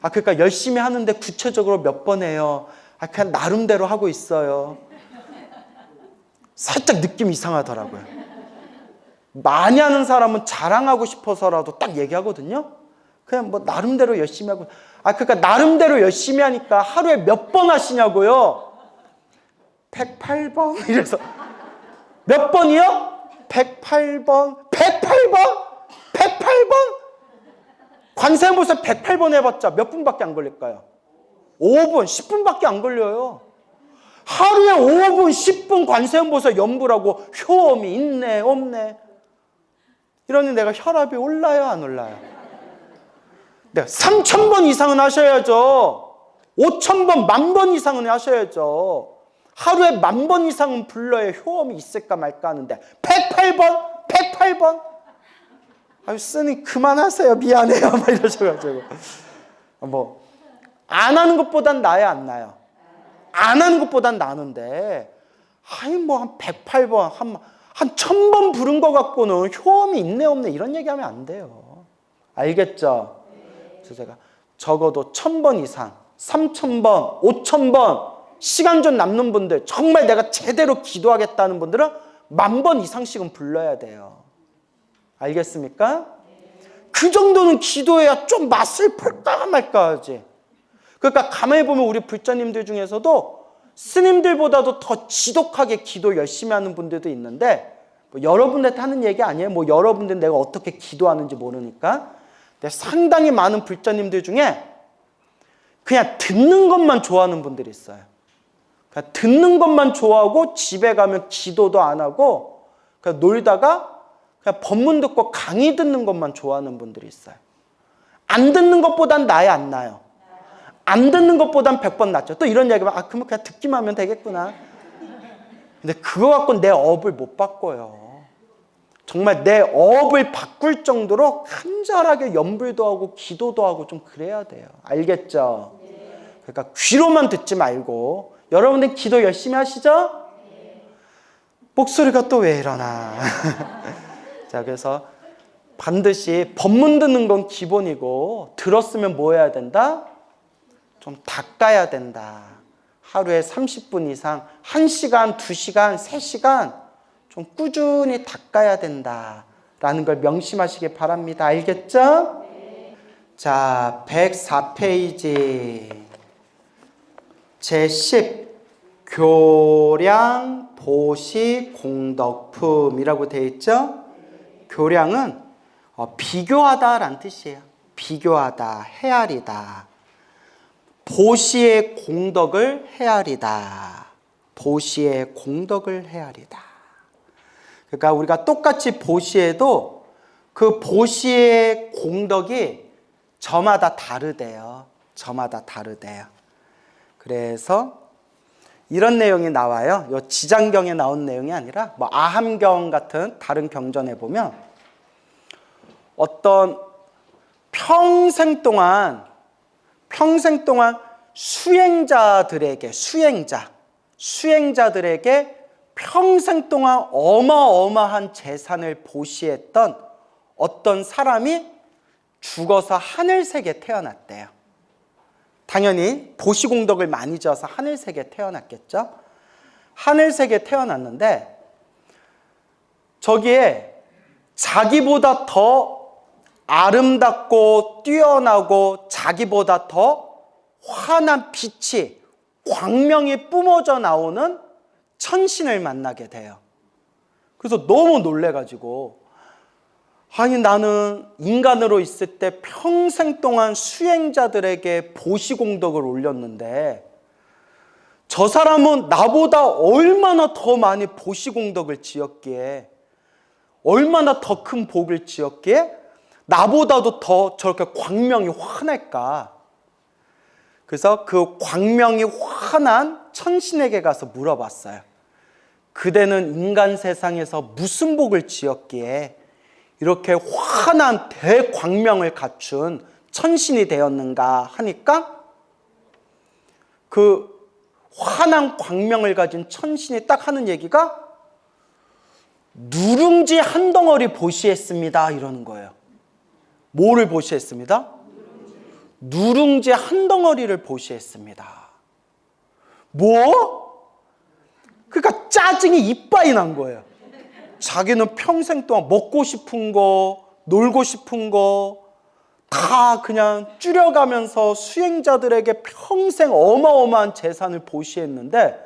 그러니까 열심히 하는데 구체적으로 몇 번 해요? 그냥 나름대로 하고 있어요. 살짝 느낌 이상하더라고요. 많이 하는 사람은 자랑하고 싶어서라도 딱 얘기하거든요. 그냥 뭐 나름대로 열심히 하고. 그러니까 나름대로 열심히 하니까 하루에 몇 번 하시냐고요? 108번 이래서. 몇 번이요? 108번. 108번? 관세음보살 108번 해봤자 몇 분밖에 안 걸릴까요? 5분, 10분밖에 안 걸려요. 하루에 5분, 10분 관세음보살 염불하고 효험이 있네, 없네. 이러니 내가 혈압이 올라요, 안 올라요? 내가 3,000번 이상은 하셔야죠. 5,000번, 10,000번 이상은 하셔야죠. 하루에 10,000번 이상은 불러야 효험이 있을까 말까 하는데 108번? 스님 그만하세요, 미안해요 막 이러셔가지고, 안 하는 것보단 나아요, 안 나요? 안 하는 것보단 나는데, 한 108번, 한 1,000번 부른 것 갖고는 효험이 있네 없네 이런 얘기하면 안 돼요. 알겠죠? 그래서 제가 적어도 1,000번 이상, 3,000번, 5,000번 시간 좀 남는 분들, 정말 내가 제대로 기도하겠다는 분들은 10,000번 이상씩은 불러야 돼요. 알겠습니까? 그 정도는 기도해야 좀 맛을 볼까 말까 하지. 그러니까 가만히 보면 우리 불자님들 중에서도 스님들보다도 더 지독하게 기도 열심히 하는 분들도 있는데, 여러분들한테 하는 얘기 아니에요. 여러분들 내가 어떻게 기도하는지 모르니까. 근데 상당히 많은 불자님들 중에 그냥 듣는 것만 좋아하는 분들이 있어요. 그냥 듣는 것만 좋아하고 집에 가면 기도도 안 하고 그냥 놀다가 그냥 법문 듣고 강의 듣는 것만 좋아하는 분들이 있어요. 안 듣는 것보단 나아요, 안 나요? 안 듣는 것보단 100번 낫죠. 또 이런 얘기하면 그러면 그냥 듣기만 하면 되겠구나. 근데 그거 갖고 내 업을 못 바꿔요. 정말 내 업을 바꿀 정도로 간절하게 염불도 하고 기도도 하고 좀 그래야 돼요. 알겠죠? 그러니까 귀로만 듣지 말고. 여러분들 기도 열심히 하시죠? 목소리가 또 왜 이러나. 자, 그래서 반드시 법문 듣는 건 기본이고, 들었으면 뭐 해야 된다? 좀 닦아야 된다. 하루에 30분 이상, 1시간, 2시간, 3시간 좀 꾸준히 닦아야 된다라는 걸 명심하시기 바랍니다. 알겠죠? 자, 104페이지 제10 교량, 보시, 공덕품이라고 되어 있죠? 교량은 비교하다라는 뜻이에요. 비교하다, 헤아리다. 보시의 공덕을 헤아리다. 보시의 공덕을 헤아리다. 그러니까 우리가 똑같이 보시에도 그 보시의 공덕이 저마다 다르대요. 저마다 다르대요. 그래서 이런 내용이 나와요. 이 지장경에 나온 내용이 아니라 뭐 아함경 같은 다른 경전에 보면 어떤 평생 동안 수행자들에게 평생 동안 어마어마한 재산을 보시했던 어떤 사람이 죽어서 하늘색에 태어났대요. 당연히 보시공덕을 많이 지어서 하늘색에 태어났겠죠. 하늘색에 태어났는데 저기에 자기보다 더 아름답고 뛰어나고 자기보다 더 환한 빛이 광명이 뿜어져 나오는 천신을 만나게 돼요. 그래서 너무 놀래가지고 아니 나는 인간으로 있을 때 평생 동안 수행자들에게 보시공덕을 올렸는데 저 사람은 나보다 얼마나 더 많이 보시공덕을 지었기에 얼마나 더 큰 복을 지었기에 나보다도 더 저렇게 광명이 환할까. 그래서 그 광명이 환한 천신에게 가서 물어봤어요. 그대는 인간 세상에서 무슨 복을 지었기에 이렇게 환한 대광명을 갖춘 천신이 되었는가 하니까 그 환한 광명을 가진 천신이 딱 하는 얘기가 누룽지 한 덩어리 보시했습니다 이러는 거예요. 뭐를 보시했습니다? 누룽지 한 덩어리를 보시했습니다. 뭐? 그러니까 짜증이 이빠이 난 거예요. 자기는 평생 동안 먹고 싶은 거, 놀고 싶은 거 다 그냥 줄여가면서 수행자들에게 평생 어마어마한 재산을 보시했는데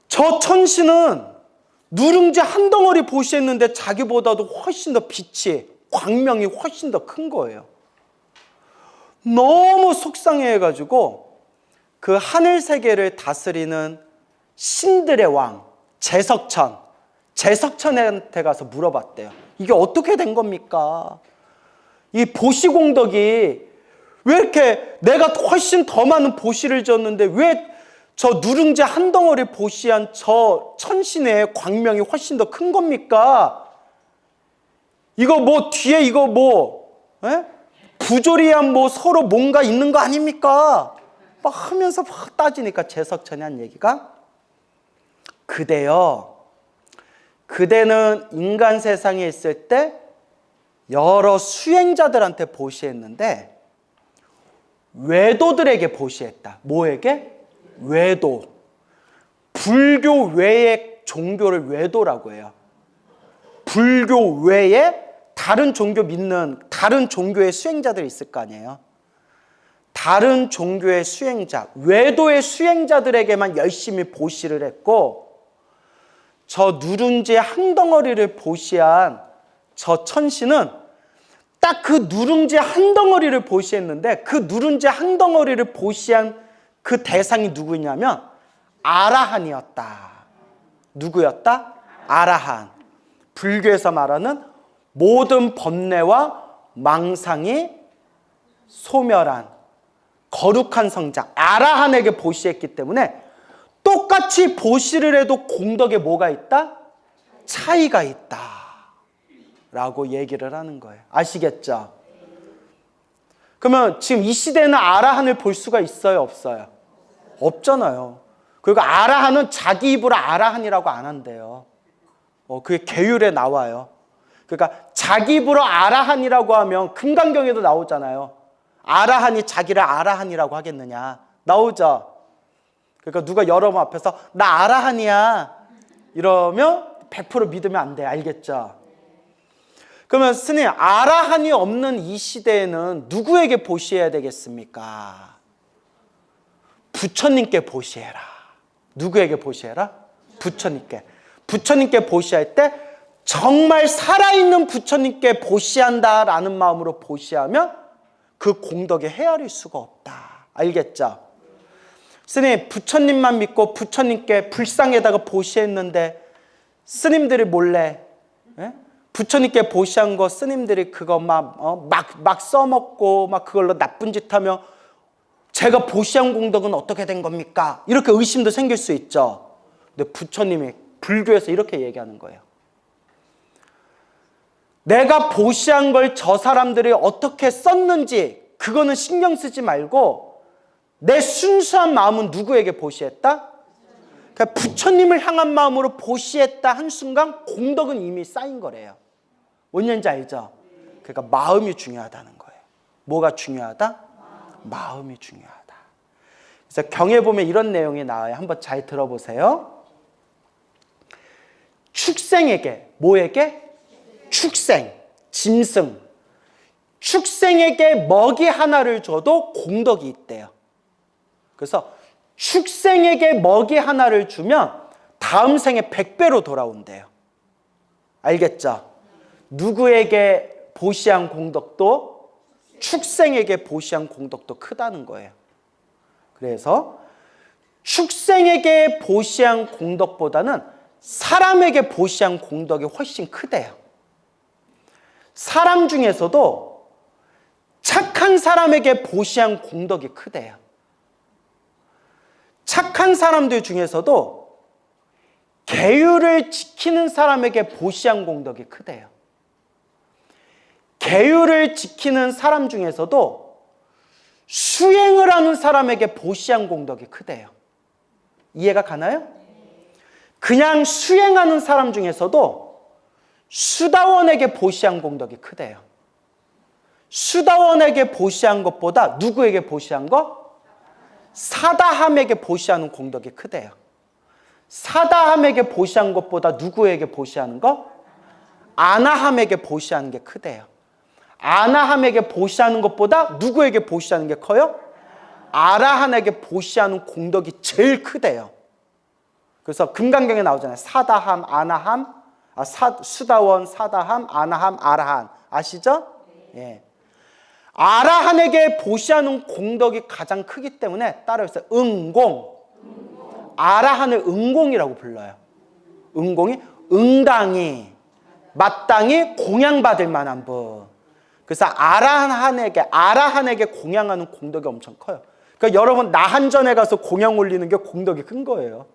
저 천신은 누룽지 한 덩어리 보시했는데 자기보다도 훨씬 더 빛이, 광명이 훨씬 더 큰 거예요. 너무 속상해가지고 그 하늘 세계를 다스리는 신들의 왕 제석천한테 가서 물어봤대요. 이게 어떻게 된 겁니까? 이 보시공덕이 왜 이렇게 내가 훨씬 더 많은 보시를 줬는데 왜 저 누룽지 한 덩어리 보시한 저 천신의 광명이 훨씬 더 큰 겁니까? 이거 뭐 뒤에 이거 뭐 부조리한 뭐 서로 뭔가 있는 거 아닙니까? 막 하면서 막 따지니까 제석천이 한 얘기가 그대는 인간 세상에 있을 때 여러 수행자들한테 보시했는데 외도들에게 보시했다. 뭐에게? 외도. 불교 외의 종교를 외도라고 해요. 불교 외에 다른 종교 믿는 다른 종교의 수행자들이 있을 거 아니에요. 다른 종교의 수행자, 외도의 수행자들에게만 열심히 보시를 했고 저 누룽지 한 덩어리를 보시한 저 천신은 딱 그 누룽지 한 덩어리를 보시했는데 그 누룽지 한 덩어리를 보시한 그 대상이 누구냐면 아라한이었다. 누구였다? 아라한. 불교에서 말하는 모든 번뇌와 망상이 소멸한 거룩한 성자 아라한에게 보시했기 때문에 똑같이 보시를 해도 공덕에 뭐가 있다? 차이가 있다 라고 얘기를 하는 거예요. 아시겠죠? 그러면 지금 이 시대에는 아라한을 볼 수가 있어요? 없어요? 없잖아요. 그리고 아라한은 자기 입으로 아라한이라고 안 한대요. 그게 계율에 나와요. 그러니까 자기 입으로 아라한이라고 하면 금강경에도 나오잖아요. 아라한이 자기를 아라한이라고 하겠느냐? 나오죠? 그러니까 누가 여러분 앞에서 나 아라한이야 이러면 100% 믿으면 안 돼. 알겠죠? 그러면 스님, 아라한이 없는 이 시대에는 누구에게 보시해야 되겠습니까? 부처님께 보시해라. 누구에게 보시해라? 부처님께. 부처님께 보시할 때 정말 살아있는 부처님께 보시한다라는 마음으로 보시하면 그 공덕에 헤아릴 수가 없다. 알겠죠? 스님, 부처님만 믿고 부처님께 불상에다가 보시했는데 스님들이 몰래 부처님께 보시한 거 스님들이 그거 막 써먹고 막 그걸로 나쁜 짓 하며 제가 보시한 공덕은 어떻게 된 겁니까? 이렇게 의심도 생길 수 있죠. 근데 부처님이 불교에서 이렇게 얘기하는 거예요. 내가 보시한 걸 저 사람들이 어떻게 썼는지 그거는 신경 쓰지 말고 내 순수한 마음은 누구에게 보시했다? 그러니까 부처님을 향한 마음으로 보시했다 한 순간 공덕은 이미 쌓인 거래요. 뭔 얘기인지 알죠? 그러니까 마음이 중요하다는 거예요. 뭐가 중요하다? 마음이 중요하다. 그래서 경에 보면 이런 내용이 나와요. 한번 잘 들어보세요. 축생에게, 뭐에게? 축생, 짐승. 축생에게 먹이 하나를 줘도 공덕이 있대요. 그래서 축생에게 먹이 하나를 주면 다음 생에 100배로 돌아온대요. 알겠죠? 누구에게 보시한 공덕도 축생에게 보시한 공덕도 크다는 거예요. 그래서 축생에게 보시한 공덕보다는 사람에게 보시한 공덕이 훨씬 크대요. 사람 중에서도 착한 사람에게 보시한 공덕이 크대요. 착한 사람들 중에서도 계율을 지키는 사람에게 보시한 공덕이 크대요. 계율을 지키는 사람 중에서도 수행을 하는 사람에게 보시한 공덕이 크대요. 이해가 가나요? 그냥 수행하는 사람 중에서도 수다원에게 보시한 공덕이 크대요. 수다원에게 보시한 것보다 누구에게 보시한 거? 사다함에게 보시하는 공덕이 크대요. 사다함에게 보시한 것보다 누구에게 보시하는 거? 아나함에게 보시하는 게 크대요. 아나함에게 보시하는 것보다 누구에게 보시하는 게 커요? 아라한에게 보시하는 공덕이 제일 크대요. 그래서 금강경에 나오잖아요. 사다함, 아나함, 수다원, 사다함, 아나함, 아라한. 아시죠? 예. 아라한에게 보시하는 공덕이 가장 크기 때문에 따라서 응공. 아라한을 응공이라고 불러요. 응공이 응당히, 마땅히 공양받을 만한 분. 그래서 아라한에게 공양하는 공덕이 엄청 커요. 그러니까 여러분 나한전에 가서 공양 올리는 게 공덕이 큰 거예요.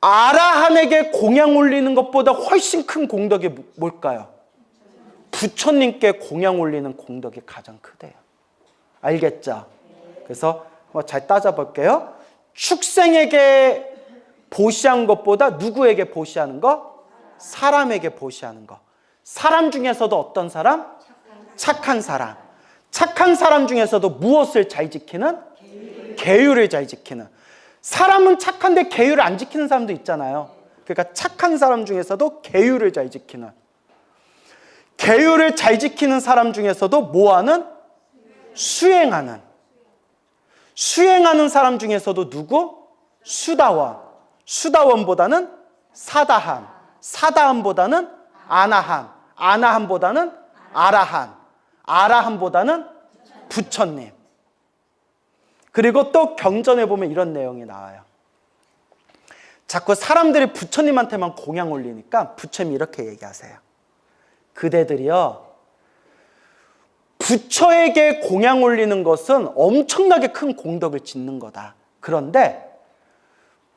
아라한에게 공양 올리는 것보다 훨씬 큰 공덕이 뭘까요? 부처님께 공양 올리는 공덕이 가장 크대요. 알겠죠? 그래서 잘 따져볼게요. 축생에게 보시한 것보다 누구에게 보시하는 거? 사람에게 보시하는 거. 사람 중에서도 어떤 사람? 착한 사람. 착한 사람 중에서도 무엇을 잘 지키는? 계율을 잘 지키는. 사람은 착한데 계율을 안 지키는 사람도 있잖아요. 그러니까 착한 사람 중에서도 계율을 잘 지키는. 계율을 잘 지키는 사람 중에서도 뭐하는? 수행하는. 수행하는 사람 중에서도 누구? 수다원. 수다원보다는 사다함. 사다함보다는 아나함. 아나함보다는 아라한. 아라함보다는 부처님. 그리고 또 경전에 보면 이런 내용이 나와요. 자꾸 사람들이 부처님한테만 공양 올리니까 부처님이 이렇게 얘기하세요. 그대들이요, 부처에게 공양 올리는 것은 엄청나게 큰 공덕을 짓는 거다. 그런데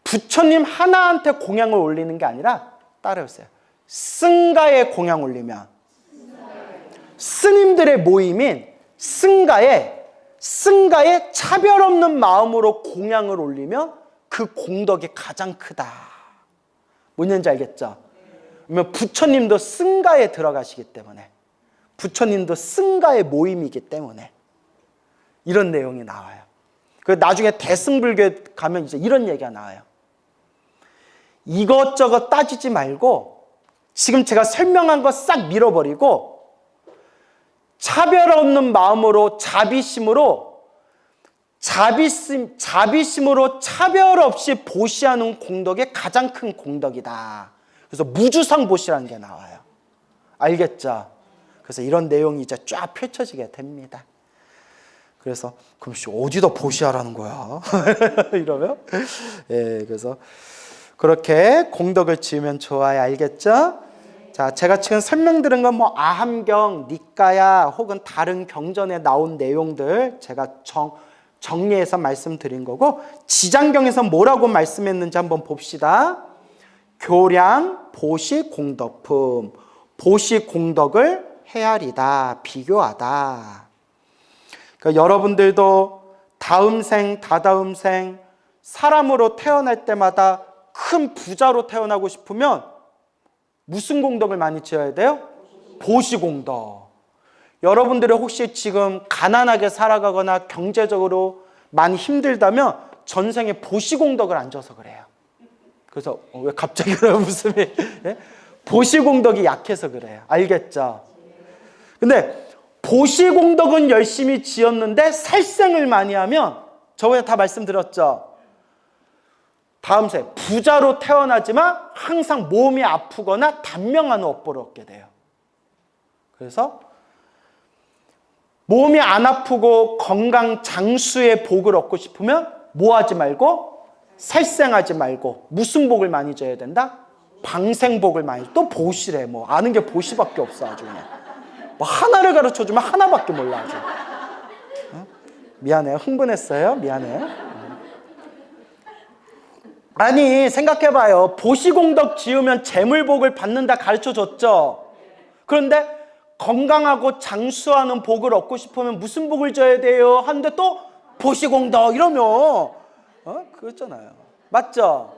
부처님 하나한테 공양을 올리는 게 아니라 따라오세요. 승가에 공양 올리면, 스님들의 모임인 승가에 차별 없는 마음으로 공양을 올리면 그 공덕이 가장 크다. 뭔 얘기인지 알겠죠? 그러면 부처님도 승가에 들어가시기 때문에 부처님도 승가의 모임이기 때문에 이런 내용이 나와요. 그 나중에 대승불교에 가면 이제 이런 얘기가 나와요. 이것저것 따지지 말고 지금 제가 설명한 거 싹 밀어버리고 차별 없는 마음으로 자비심으로 차별 없이 보시하는 공덕이 가장 큰 공덕이다. 그래서 무주상 보시라는 게 나와요. 알겠죠? 그래서 이런 내용이 이제 쫙 펼쳐지게 됩니다. 그래서 그럼 어디다 보시하라는 거야? 이러면 그래서 그렇게 공덕을 지으면 좋아요. 알겠죠? 자, 제가 지금 설명드린 건 뭐 아함경, 니까야 혹은 다른 경전에 나온 내용들 제가 정리해서 말씀드린 거고, 지장경에서 뭐라고 말씀했는지 한번 봅시다. 교량, 보시, 공덕품. 보시, 공덕을 헤아리다, 비교하다. 그러니까 여러분들도 다음 생, 다다음 생 사람으로 태어날 때마다 큰 부자로 태어나고 싶으면 무슨 공덕을 많이 지어야 돼요? 보시공덕. 여러분들이 혹시 지금 가난하게 살아가거나 경제적으로 많이 힘들다면 전생에 보시공덕을 안 져서 그래요. 그래서 왜 갑자기 그런 웃음이? 예? 보시공덕이 약해서 그래요. 알겠죠? 근데 보시공덕은 열심히 지었는데 살생을 많이 하면 저번에 다 말씀드렸죠? 다음 생 부자로 태어나지만 항상 몸이 아프거나 단명한 업보를 얻게 돼요. 그래서 몸이 안 아프고 건강 장수의 복을 얻고 싶으면 뭐 하지 말고 살생하지 말고 무슨 복을 많이 줘야 된다? 방생복을 많이. 또 보시래. 뭐 아는 게 보시밖에 없어. 아주 그냥 뭐 하나를 가르쳐주면 하나밖에 몰라. 아주 미안해요. 흥분했어요. 미안해요. 아니 생각해봐요. 보시공덕 지으면 재물복을 받는다 가르쳐줬죠. 그런데 건강하고 장수하는 복을 얻고 싶으면 무슨 복을 줘야 돼요? 하는데 또 보시공덕 이러면 그렇잖아요. 맞죠?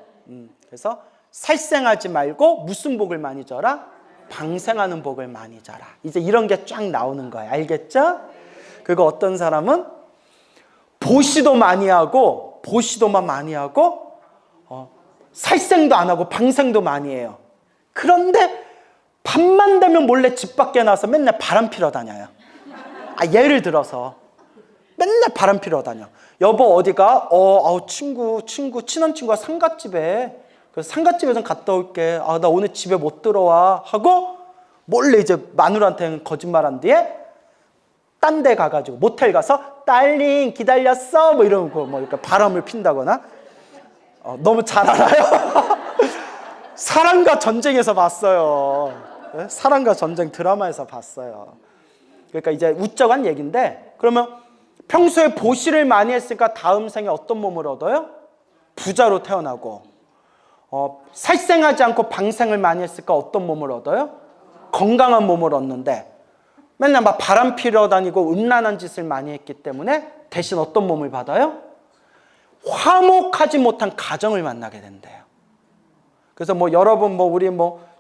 그래서 살생하지 말고 무슨 복을 많이 줘라? 방생하는 복을 많이 줘라. 이제 이런 게 쫙 나오는 거예요. 알겠죠? 그리고 어떤 사람은 보시도 많이 하고 보시도만 많이 하고 살생도 안 하고 방생도 많이 해요. 그런데 밤만 되면 몰래 집 밖에 나서 맨날 바람 피러 다녀요. 예를 들어서 맨날 바람 피러 다녀. 여보 어디가? 친한 친구가 상갓집에. 그래서 상갓집에 좀 갔다 올게. 나 오늘 집에 못 들어와 하고 몰래 이제 마누라한테는 거짓말한 뒤에 딴 데 가가지고 모텔 가서 딸링 기다렸어 뭐 이러고 뭐 이렇게 바람을 핀다거나. 너무 잘 알아요. 사랑과 전쟁에서 봤어요. 네? 사랑과 전쟁 드라마에서 봤어요. 그러니까 이제 우쩍한 얘기인데, 그러면 평소에 보시를 많이 했으니까 다음 생에 어떤 몸을 얻어요? 부자로 태어나고. 살생하지 않고 방생을 많이 했으니까 어떤 몸을 얻어요? 건강한 몸을 얻는데, 맨날 막 바람 피러 다니고 음란한 짓을 많이 했기 때문에 대신 어떤 몸을 받아요? 화목하지 못한 가정을 만나게 된대요. 그래서 뭐 여러분 우리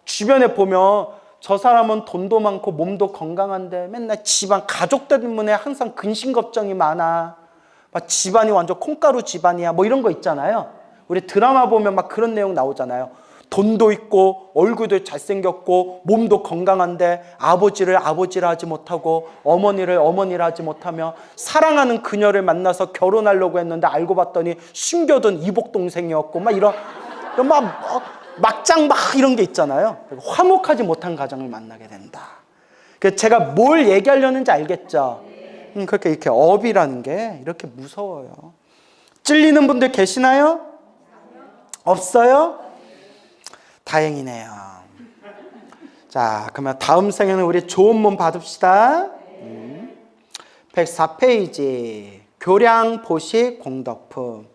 주변에 보면 저 사람은 돈도 많고 몸도 건강한데 맨날 집안 가족 때문에 항상 근심 걱정이 많아. 막 집안이 완전 콩가루 집안이야. 뭐 이런 거 있잖아요. 우리 드라마 보면 막 그런 내용 나오잖아요. 돈도 있고 얼굴도 잘생겼고 몸도 건강한데 아버지를 아버지라 하지 못하고 어머니를 어머니라 하지 못하며 사랑하는 그녀를 만나서 결혼하려고 했는데 알고 봤더니 숨겨둔 이복 동생이었고 막 이런 막장 막 이런 게 있잖아요. 화목하지 못한 가정을 만나게 된다. 그래서 제가 뭘 얘기하려는지 알겠죠? 그렇게 이렇게 업이라는 게 이렇게 무서워요. 찔리는 분들 계시나요? 없어요? 다행이네요. 자, 그러면 다음 생에는 우리 좋은 몸 받읍시다. 104페이지 교량 보시 공덕품.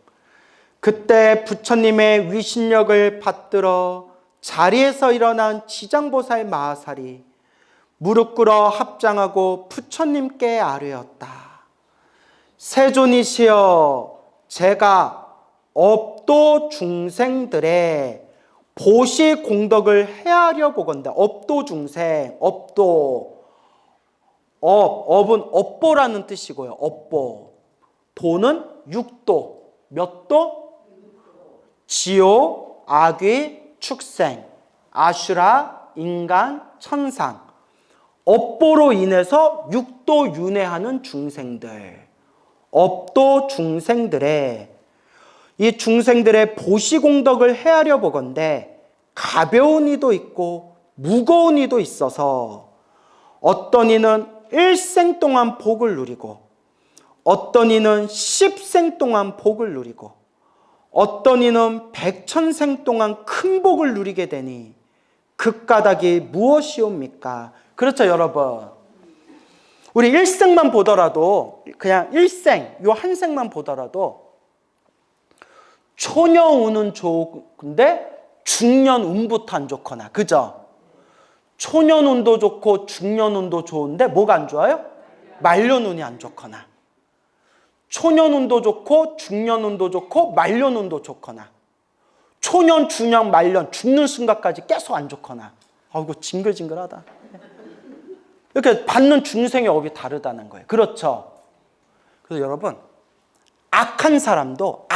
그때 부처님의 위신력을 받들어 자리에서 일어난 지장보살 마하살이 무릎 꿇어 합장하고 부처님께 아뢰었다. 세존이시여, 제가 업도 중생들의 보시 공덕을 헤아려 보건대. 업도 중생, 업도 업은 업보라는 뜻이고요. 업보. 도는 6도. 몇 도? 지옥, 악귀, 축생, 아슈라, 인간, 천상. 업보로 인해서 6도 윤회하는 중생들. 업도 중생들의 이 중생들의 보시공덕을 헤아려 보건대 가벼운 이도 있고 무거운 이도 있어서 어떤 이는 일생 동안 복을 누리고 어떤 이는 10생 동안 복을 누리고 어떤 이는 100,000생 동안 큰 복을 누리게 되니 그 까닭이 무엇이옵니까? 그렇죠, 여러분. 우리 일생만 보더라도, 그냥 일생, 요 한 생만 보더라도 초년운은 좋은데 중년운부터 안 좋거나, 그죠? 초년운도 좋고 중년운도 좋은데 뭐가 안 좋아요? 말년운이 안 좋거나, 초년운도 좋고 중년운도 좋고 말년운도 좋거나, 초년, 중년, 말년, 죽는 순간까지 계속 안 좋거나. 아이고 징글징글하다. 이렇게 받는 중생의 업이 다르다는 거예요. 그렇죠? 그래서 여러분, 악한 사람도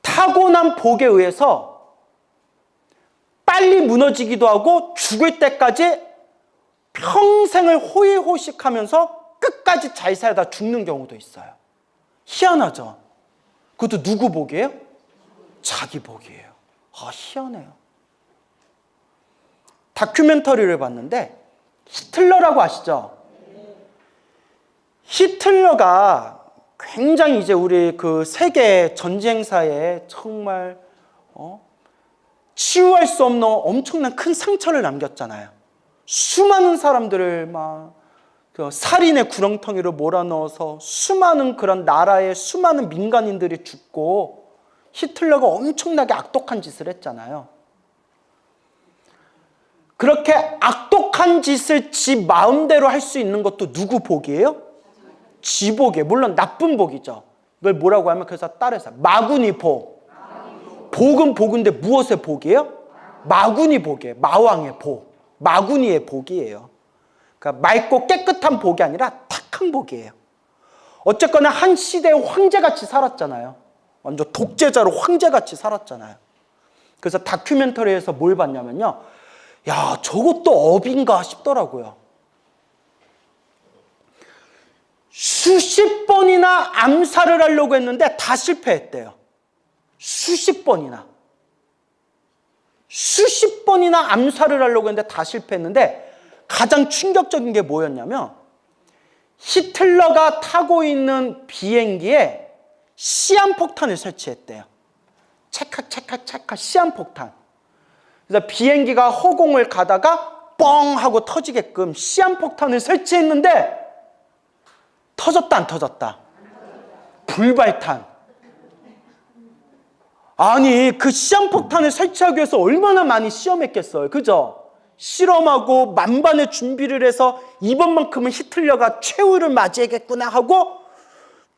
타고난 복에 의해서 빨리 무너지기도 하고 죽을 때까지 평생을 호의호식하면서 끝까지 잘 살다 죽는 경우도 있어요. 희한하죠? 그것도 누구 복이에요? 자기 복이에요. 아, 희한해요. 다큐멘터리를 봤는데 히틀러라고 아시죠? 히틀러가 굉장히 이제 우리 그 세계 전쟁사에 정말 치유할 수 없는 엄청난 큰 상처를 남겼잖아요. 수많은 사람들을 막 그 살인의 구렁텅이로 몰아넣어서 수많은 그런 나라의 수많은 민간인들이 죽고 히틀러가 엄청나게 악독한 짓을 했잖아요. 그렇게 악독한 짓을 지 마음대로 할 수 있는 것도 누구 복이에요? 지 복이에요. 물론 나쁜 복이죠. 이걸 뭐라고 하면 그래서 따라서 마구니 복. 복은 복인데 무엇의 복이에요? 마구니 복이에요. 마왕의 복. 마구니의 복이에요. 그러니까 맑고 깨끗한 복이 아니라 탁한 복이에요. 어쨌거나 한 시대의 황제같이 살았잖아요. 완전 독재자로 황제같이 살았잖아요. 그래서 다큐멘터리에서 뭘 봤냐면요. 야, 저것도 업인가 싶더라고요. 수십 번이나 암살을 하려고 했는데 다 실패했대요. 수십 번이나 암살을 하려고 했는데 다 실패했는데 가장 충격적인 게 뭐였냐면 히틀러가 타고 있는 비행기에 시한폭탄을 설치했대요. 찰칵 시한폭탄. 그래서 비행기가 허공을 가다가 뻥 하고 터지게끔 시한폭탄을 설치했는데 터졌다 안 터졌다? 불발탄. 아니 그 시한폭탄을 설치하기 위해서 얼마나 많이 시험했겠어요. 그죠? 실험하고 만반의 준비를 해서 이번만큼은 히틀러가 최후를 맞이하겠구나 하고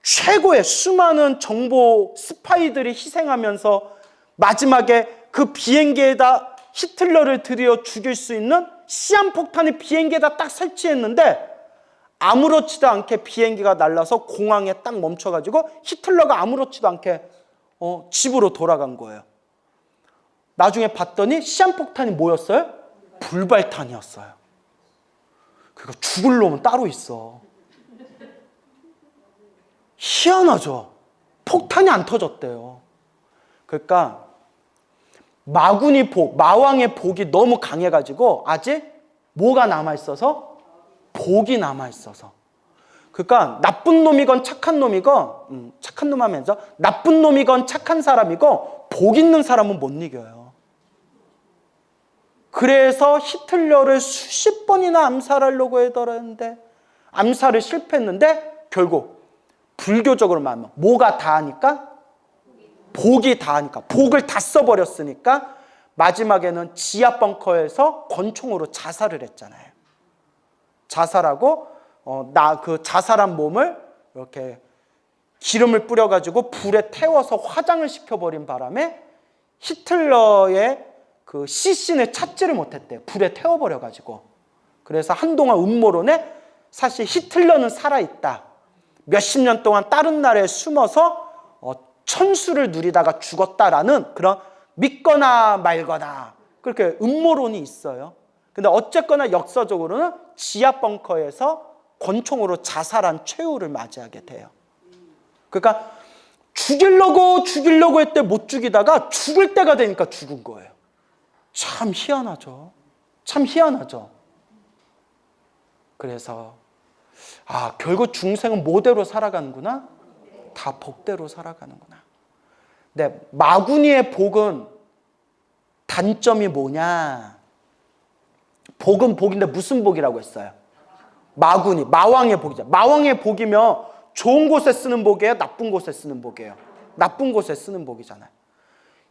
최고의 수많은 정보 스파이들이 희생하면서 마지막에 그 비행기에다 히틀러를 들여 죽일 수 있는 시한폭탄을 비행기에다 딱 설치했는데 아무렇지도 않게 비행기가 날라서 공항에 딱 멈춰가지고 히틀러가 아무렇지도 않게 집으로 돌아간 거예요. 나중에 봤더니 시한폭탄이 뭐였어요? 불발탄이었어요. 그러니까 죽을 놈은 따로 있어. 희한하죠? 폭탄이 안 터졌대요. 그러니까 마군이 복, 마왕의 복이 너무 강해가지고 아직 뭐가 남아있어서? 복이 남아있어서. 그러니까 나쁜 놈이건 착한 놈이건 착한 놈 하면서 나쁜 놈이건 착한 사람이고 복 있는 사람은 못 이겨요. 그래서 히틀러를 수십 번이나 암살하려고 했더랬는데 암살을 실패했는데 결국 불교적으로 말하면 뭐가 다 하니까? 복이 다 하니까 복을 다 써버렸으니까 마지막에는 지하 벙커에서 권총으로 자살을 했잖아요. 자살하고 그 자살한 몸을 이렇게 기름을 뿌려가지고 불에 태워서 화장을 시켜버린 바람에 히틀러의 그 시신을 찾지를 못했대요. 불에 태워버려가지고. 그래서 한동안 음모론에 사실 히틀러는 살아있다. 몇십 년 동안 다른 나라에 숨어서 천수를 누리다가 죽었다라는 그런 믿거나 말거나 그렇게 음모론이 있어요. 근데 어쨌거나 역사적으로는 지하 벙커에서 권총으로 자살한 최후를 맞이하게 돼요. 그러니까 죽이려고 했대 못 죽이다가 죽을 때가 되니까 죽은 거예요. 참 희한하죠. 참 희한하죠. 그래서 결국 중생은 뭐대로 살아가는구나? 다 복대로 살아가는구나. 근데 마구니의 복은 단점이 뭐냐? 복은 복인데 무슨 복이라고 했어요? 마구니, 마왕의 복이죠. 마왕의 복이면 좋은 곳에 쓰는 복이에요? 나쁜 곳에 쓰는 복이에요? 나쁜 곳에 쓰는 복이잖아요.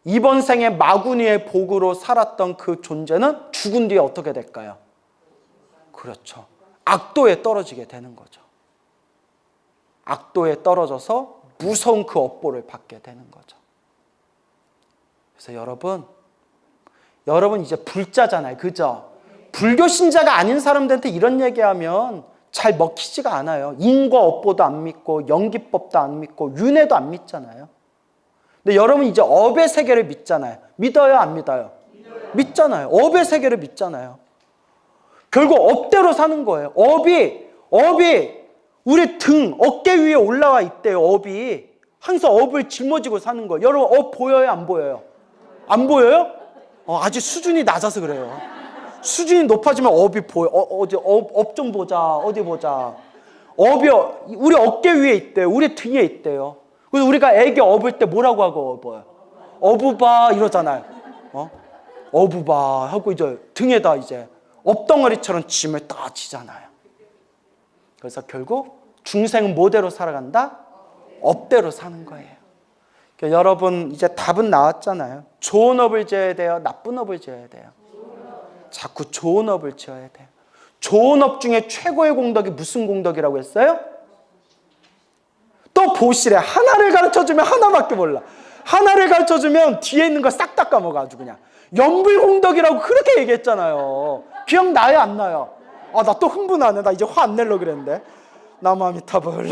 이번 생에 마구니의 복으로 살았던 그 존재는 죽은 뒤에 어떻게 될까요? 그렇죠. 악도에 떨어지게 되는 거죠. 악도에 떨어져서 무서운 그 업보를 받게 되는 거죠. 그래서 여러분 이제 불자잖아요. 그죠? 불교 신자가 아닌 사람들한테 이런 얘기하면 잘 먹히지가 않아요. 인과 업보도 안 믿고 연기법도 안 믿고 윤회도 안 믿잖아요. 근데 여러분 이제 업의 세계를 믿잖아요. 믿어요? 안 믿어요? 믿잖아요. 업의 세계를 믿잖아요. 결국 업대로 사는 거예요. 업이 우리 등, 어깨 위에 올라와 있대요. 업이. 항상 업을 짊어지고 사는 거예요. 여러분 업 보여요? 안 보여요? 안 보여요? 아직 수준이 낮아서 그래요. 수준이 높아지면 업이 보여. 업 좀 보자. 어디 보자. 업이 우리 어깨 위에 있대요. 우리 등에 있대요. 그래서 우리가 애기 업을 때 뭐라고 하고 업어요? 어부바 이러잖아요. 어부바 하고 이제 등에다 이제 업덩어리처럼 짐을 딱 지잖아요. 그래서 결국 중생은 뭐대로 살아간다? 업대로 사는 거예요. 그러니까 여러분 이제 답은 나왔잖아요. 좋은 업을 지어야 돼요? 나쁜 업을 지어야 돼요? 자꾸 좋은 업을 지어야 돼요. 좋은 업 중에 최고의 공덕이 무슨 공덕이라고 했어요? 또 보시래. 하나를 가르쳐주면 하나밖에 몰라. 하나를 가르쳐주면 뒤에 있는 거 싹 다 까먹어 아주 그냥. 연불공덕이라고 그렇게 얘기했잖아요. 기억나요? 안 나요? 나 또 흥분하네. 나 이제 화 안 내려고 그랬는데. 나무아미타불.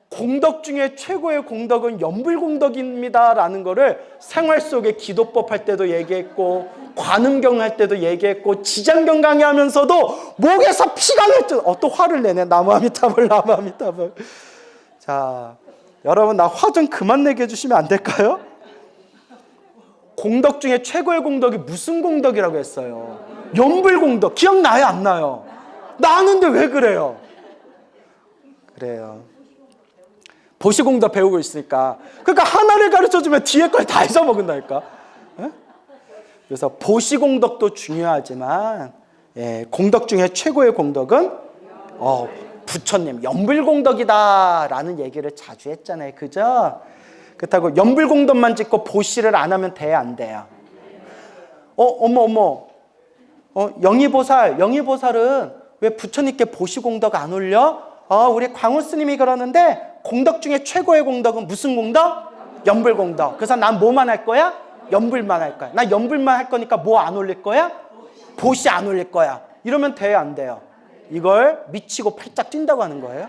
공덕 중에 최고의 공덕은 연불공덕입니다 라는 거를 생활 속에 기도법 할 때도 얘기했고 관음경 할 때도 얘기했고 지장경 강의하면서도 목에서 피가 날 때 또 화를 내네. 나무아미타불. 자, 여러분 나 화 좀 그만 내게 해주시면 안 될까요? 공덕 중에 최고의 공덕이 무슨 공덕이라고 했어요? 연불공덕. 기억나요? 안 나요? 나는데 왜 그래요? 그래요. 보시공덕 배우고 있으니까. 그러니까 하나를 가르쳐주면 뒤에 걸 다 잊어먹는다니까. 그래서 보시공덕도 중요하지만 공덕 중에 최고의 공덕은 부처님 연불공덕이다라는 얘기를 자주 했잖아요. 그죠? 그렇다고 연불공덕만 짓고 보시를 안 하면 돼요? 안 돼요? 영희보살은 왜 부처님께 보시공덕 안 올려? 우리 광우 스님이 그러는데 공덕 중에 최고의 공덕은 무슨 공덕? 연불공덕. 그래서 난 뭐만 할 거야? 연불만 할 거야. 나 연불만 할 거니까 뭐 안 올릴 거야? 보시 안 올릴 거야. 이러면 돼요? 안 돼요? 이걸 미치고 팔짝 뛴다고 하는 거예요.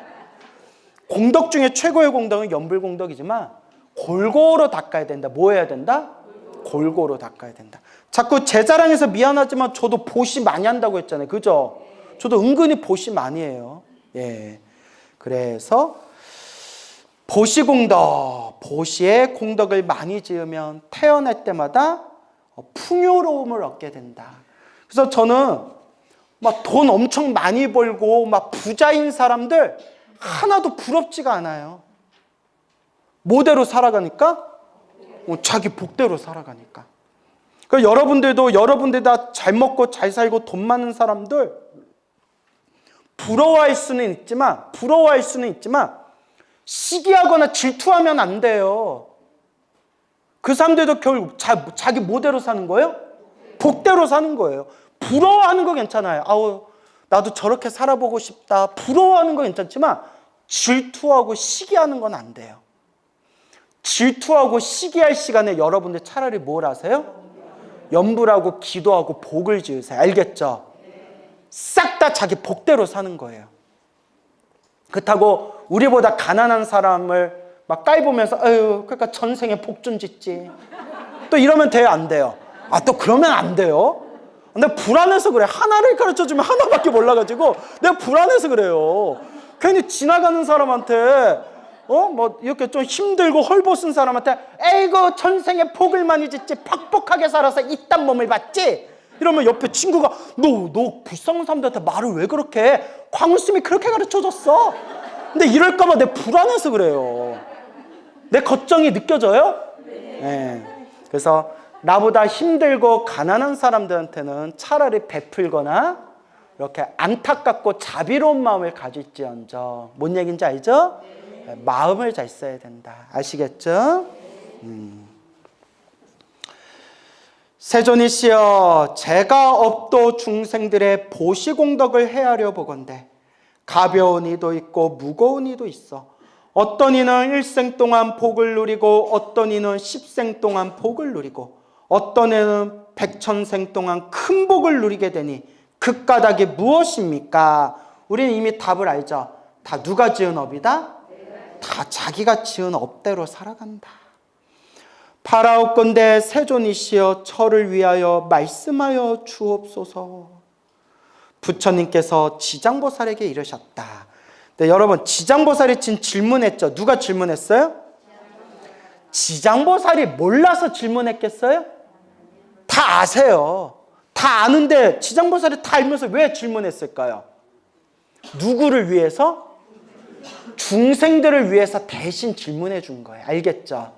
공덕 중에 최고의 공덕은 연불공덕이지만 골고루 닦아야 된다. 뭐 해야 된다? 골고루 닦아야 된다. 자꾸 제 자랑해서 미안하지만 저도 보시 많이 한다고 했잖아요. 그죠? 저도 은근히 보시 많이 해요. 그래서 보시공덕, 보시의 공덕을 많이 지으면 태어날 때마다 풍요로움을 얻게 된다. 그래서 저는 막 돈 엄청 많이 벌고 막 부자인 사람들 하나도 부럽지가 않아요. 뭐대로 살아가니까? 자기 복대로 살아가니까. 그러니까 여러분들 다 잘 먹고 잘 살고 돈 많은 사람들 부러워할 수는 있지만 시기하거나 질투하면 안 돼요. 그 사람들도 결국 자기 뭐대로 사는 거예요? 복대로 사는 거예요. 부러워하는 거 괜찮아요. 나도 저렇게 살아보고 싶다. 부러워하는 거 괜찮지만 질투하고 시기하는 건 안 돼요. 질투하고 시기할 시간에 여러분들 차라리 뭘 하세요? 염불하고 기도하고 복을 지으세요. 알겠죠? 싹 다 자기 복대로 사는 거예요. 그렇다고 우리보다 가난한 사람을 막 깔보면서 아유 그러니까 전생에 복 좀 짓지 또 이러면 돼요? 안 돼요? 아 또 그러면 안 돼요? 내가 불안해서 그래. 하나를 가르쳐주면 하나밖에 몰라가지고 내가 불안해서 그래요. 괜히 지나가는 사람한테 뭐 이렇게 좀 힘들고 헐벗은 사람한테 에이구 전생에 복을 많이 짓지 퍽퍽하게 살아서 이딴 몸을 받지 이러면 옆에 친구가 너 불쌍한 사람들한테 말을 왜 그렇게 해? 광우쌤이 그렇게 가르쳐줬어. 근데 이럴까봐 내가 불안해서 그래요. 내 걱정이 느껴져요? 네. 그래서 나보다 힘들고 가난한 사람들한테는 차라리 베풀거나 이렇게 안타깝고 자비로운 마음을 가질지언정. 뭔 얘기인지 알죠? 마음을 잘 써야 된다. 아시겠죠? 세존이시여 제가 업도 중생들의 보시공덕을 헤아려 보건대 가벼운 이도 있고 무거운 이도 있어. 어떤 이는 일생 동안 복을 누리고 어떤 이는 십생 동안 복을 누리고 어떤 이는 백천생 동안 큰 복을 누리게 되니 그 까닭이 무엇입니까? 우리는 이미 답을 알죠. 다 누가 지은 업이다? 다 자기가 지은 업대로 살아간다. 바라옵건대 세존이시여 저를 위하여 말씀하여 주옵소서. 부처님께서 지장보살에게 이르셨다. 네, 여러분 지장보살이 지금 질문했죠. 누가 질문했어요? 지장보살이 몰라서 질문했겠어요? 다 아세요. 다 아는데 지장보살이 다 알면서 왜 질문했을까요? 누구를 위해서? 중생들을 위해서 대신 질문해 준 거예요. 알겠죠?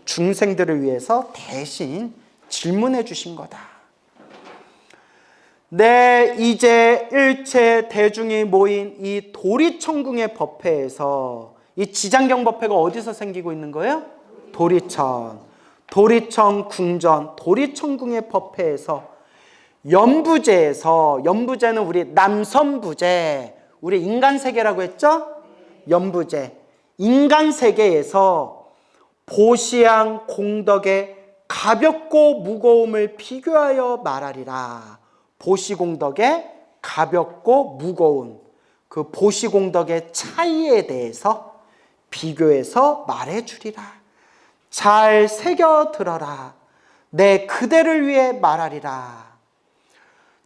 중생들을 위해서 대신 질문해 주신 거다. 네, 이제 일체 대중이 모인 이 도리천궁의 법회에서 이 지장경법회가 어디서 생기고 있는 거예요? 도리천. 도리천 궁전, 도리천궁의 법회에서 연부제에서, 연부제는 우리 남선부제, 우리 인간세계라고 했죠? 연부제. 인간세계에서 보시양 공덕의 가볍고 무거움을 비교하여 말하리라. 보시공덕의 가볍고 무거운 그 보시공덕의 차이에 대해서 비교해서 말해주리라. 잘 새겨 들어라. 내 그대를 위해 말하리라.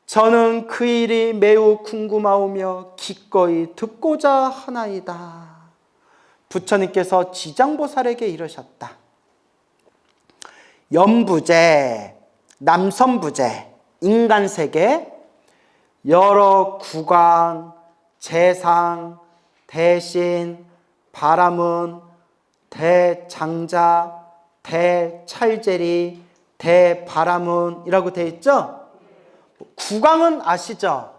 저는 그 일이 매우 궁금하오며 기꺼이 듣고자 하나이다. 부처님께서 지장보살에게 이르셨다. 연부제, 남선부제, 인간세계, 여러 구강, 재상, 대신, 바람은, 대장자, 대찰제리, 대바람은이라고 되어 있죠? 구강은 아시죠?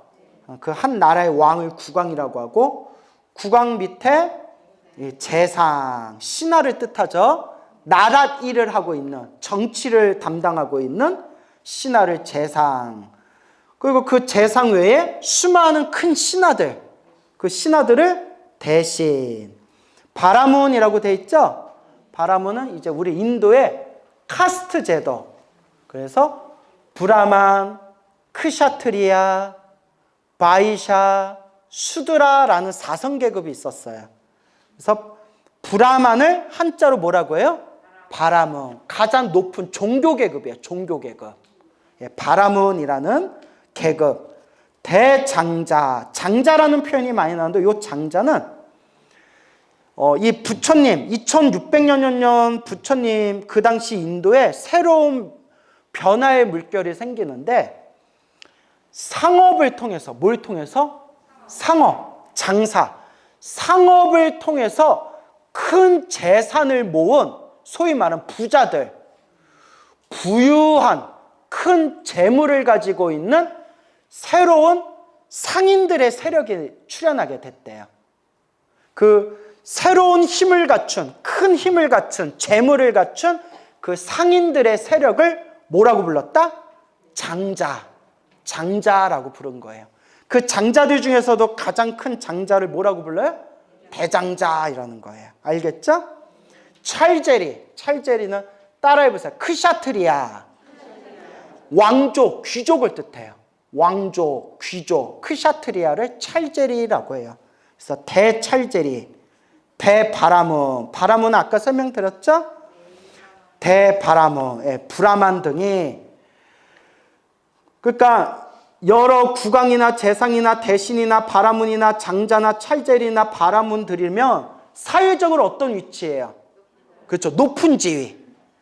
그 한 나라의 왕을 구강이라고 하고 구강 밑에 재상, 신하를 뜻하죠. 나라 일을 하고 있는, 정치를 담당하고 있는 신하를 재상. 그리고 그 재상 외에 수많은 큰 신하들, 그 신하들을 대신. 바라문이라고 돼 있죠? 바라문은 이제 우리 인도의 카스트 제도. 그래서 브라만, 크샤트리아, 바이샤, 수드라라는 4성계급이 있었어요. 그래서 브라만을 한자로 뭐라고 해요? 바라문. 가장 높은 종교계급이에요. 종교계급. 바라문이라는 계급. 대장자. 장자라는 표현이 많이 나오는데 이 장자는 이 부처님 2600여 년 부처님 그 당시 인도에 새로운 변화의 물결이 생기는데 상업을 통해서 뭘 통해서? 상업, 장사. 상업을 통해서 큰 재산을 모은 소위 말하는 부자들, 부유한 큰 재물을 가지고 있는 새로운 상인들의 세력이 출현하게 됐대요. 그 새로운 힘을 갖춘, 큰 힘을 갖춘, 재물을 갖춘 그 상인들의 세력을 뭐라고 불렀다? 장자, 장자라고 부른 거예요. 그 장자들 중에서도 가장 큰 장자를 뭐라고 불러요? 대장자이라는 거예요. 알겠죠? 찰제리, 찰제리는 따라해보세요. 크샤트리아. 왕족, 귀족을 뜻해요. 왕족, 귀족, 크샤트리아를 찰제리라고 해요. 그래서 대찰제리, 대바라문, 바라문은 아까 설명드렸죠? 대바라문, 예, 브라만 등이, 그러니까 여러 국왕이나 재상이나 대신이나 바라문이나 장자나 찰제리나 바라문들이면 사회적으로 어떤 위치예요? 그렇죠, 높은 지위.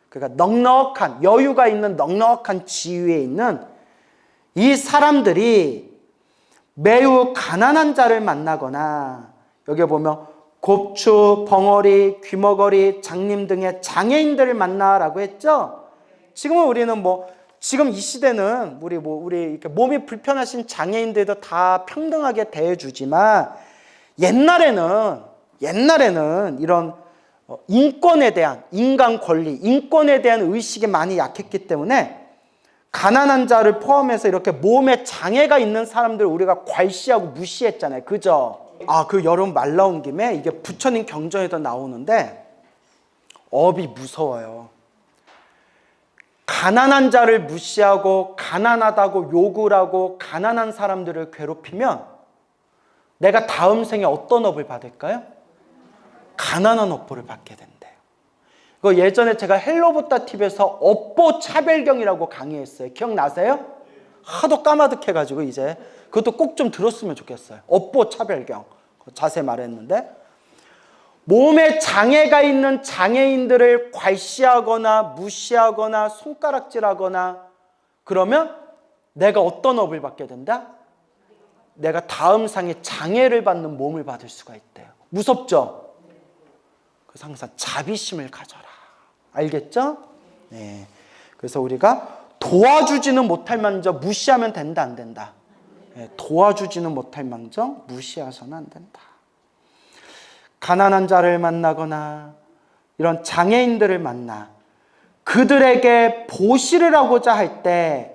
그러니까 넉넉한, 여유가 있는 넉넉한 지위에 있는 이 사람들이 매우 가난한 자를 만나거나, 여기 보면 곱추, 벙어리, 귀머거리, 장님 등의 장애인들을 만나라고 했죠. 지금은 우리는 지금 이 시대는 우리 이렇게 몸이 불편하신 장애인들도 다 평등하게 대해주지만, 옛날에는 이런 인권에 대한, 인간 권리, 인권에 대한 의식이 많이 약했기 때문에 가난한 자를 포함해서 이렇게 몸에 장애가 있는 사람들을 우리가 괄시하고 무시했잖아요. 그죠? 그 여러분 말 나온 김에 이게 부처님 경전에도 나오는데 업이 무서워요. 가난한 자를 무시하고 가난하다고 욕을 하고 가난한 사람들을 괴롭히면 내가 다음 생에 어떤 업을 받을까요? 가난한 업보를 받게 된대요. 그 예전에 제가 헬로부타 TV에서 업보 차별경이라고 강의했어요. 기억나세요? 하도 까마득해가지고 이제 그것도 꼭 좀 들었으면 좋겠어요. 업보 차별경 자세히 말했는데, 몸에 장애가 있는 장애인들을 괄시하거나 무시하거나 손가락질하거나 그러면 내가 어떤 업을 받게 된다? 내가 다음 상에 장애를 받는 몸을 받을 수가 있대요. 무섭죠? 그래서 항상 자비심을 가져라. 알겠죠? 네. 그래서 우리가 도와주지는 못할 망정 무시하면 된다, 안 된다? 네. 도와주지는 못할 망정 무시해서는 안 된다. 가난한 자를 만나거나 이런 장애인들을 만나 그들에게 보시를 하고자 할 때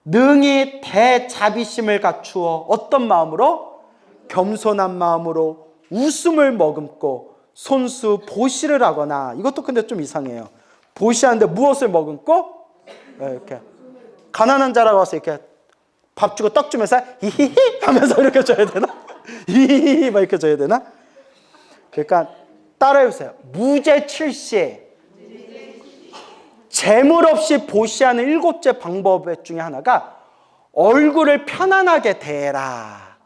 능히 대자비심을 갖추어 어떤 마음으로? 겸손한 마음으로 웃음을 머금고 손수 보시를 하거나, 이것도 근데 좀 이상해요. 보시하는데 무엇을 머금고? 이렇게 가난한 자라고 와서 이렇게 밥 주고 떡 주면서 히히히 하면서 이렇게 줘야 되나? 히히히 막 이렇게 줘야 되나? 그러니까 따라해보세요. 무죄칠시, 재물 없이 보시하는 7째 방법 중에 하나가 얼굴을 편안하게 대해라.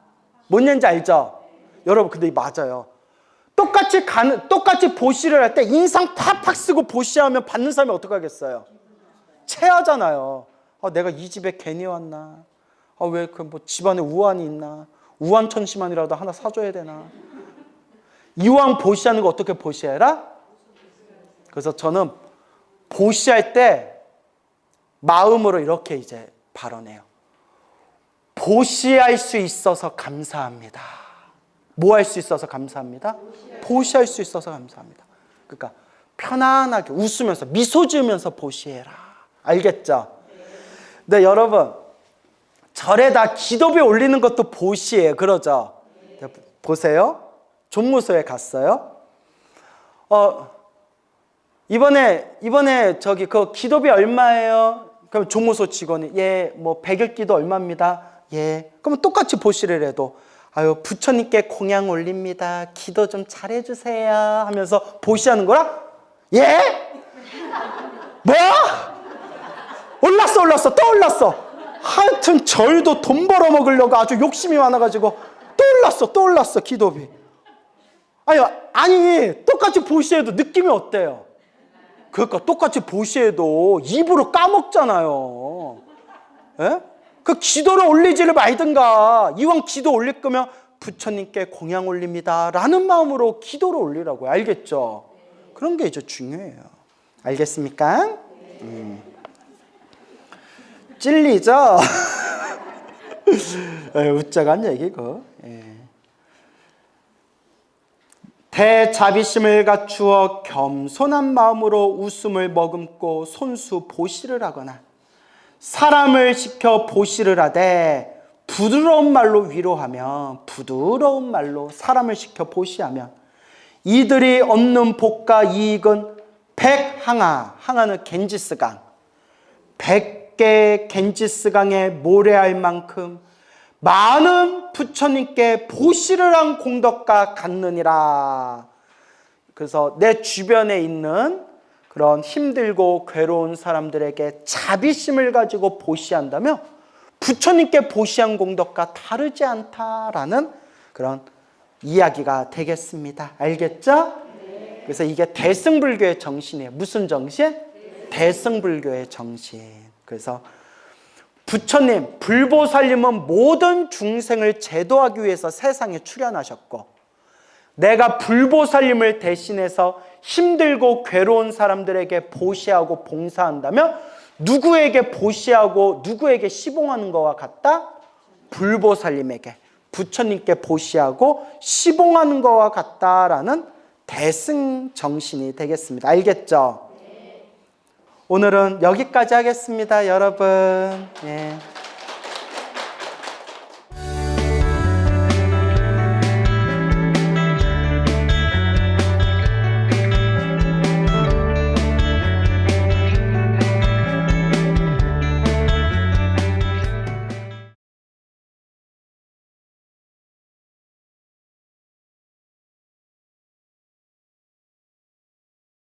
뭔 얘기인지 알죠? 여러분 근데 맞아요. 똑같이 보시를 할 때 인상 팍팍 쓰고 보시하면 받는 사람이 어떡하겠어요? 체하잖아요. 내가 이 집에 괜히 왔나? 왜 집안에 우환이 있나? 우환천심환이라도 하나 사줘야 되나? 이왕 보시하는 거 어떻게 보시해라? 그래서 저는 보시할 때 마음으로 이렇게 이제 발언해요. 보시할 수 있어서 감사합니다. 뭐 할 수 있어서 감사합니다? 보시할 수 있어서 감사합니다. 그러니까 편안하게 웃으면서 미소 지으면서 보시해라. 알겠죠? 근데 여러분 절에다 기도비 올리는 것도 보시예요. 그러죠? 보세요. 종무소에 갔어요. 이번에 저기 그 기도비 얼마예요? 그럼 종무소 직원이 100일 기도 얼마입니다. 그러면 똑같이 보시를 해도 부처님께 공양 올립니다. 기도 좀 잘해주세요 하면서 보시하는 거라? 뭐? 올랐어 또 올랐어. 하여튼 절도 돈 벌어먹으려고 아주 욕심이 많아가지고 또 올랐어 기도비. 아니 똑같이 보시해도 느낌이 어때요? 그러니까 똑같이 보시해도 입으로 까먹잖아요. 그 기도를 올리지를 말든가. 이왕 기도 올릴 거면 부처님께 공양 올립니다 라는 마음으로 기도를 올리라고요. 알겠죠? 그런 게 이제 중요해요. 알겠습니까? 찔리죠? 웃자간 얘기고. 대자비심을 갖추어 겸손한 마음으로 웃음을 머금고 손수 보시를 하거나, 사람을 시켜 보시를 하되 부드러운 말로 위로하면, 부드러운 말로 사람을 시켜 보시하면 이들이 얻는 복과 이익은 100항아, 항아는 겐지스강, 100 백개 겐지스강에 모래알 만큼 많은 부처님께 보시를 한 공덕과 같느니라. 그래서 내 주변에 있는 그런 힘들고 괴로운 사람들에게 자비심을 가지고 보시한다면 부처님께 보시한 공덕과 다르지 않다라는 그런 이야기가 되겠습니다. 알겠죠? 그래서 이게 대승불교의 정신이에요. 무슨 정신? 대승불교의 정신. 그래서 부처님, 불보살님은 모든 중생을 제도하기 위해서 세상에 출현하셨고, 내가 불보살님을 대신해서 힘들고 괴로운 사람들에게 보시하고 봉사한다면 누구에게 보시하고 누구에게 시봉하는 것과 같다? 불보살님에게, 부처님께 보시하고 시봉하는 것과 같다라는 대승 정신이 되겠습니다. 알겠죠? 오늘은 여기까지 하겠습니다, 여러분. 예.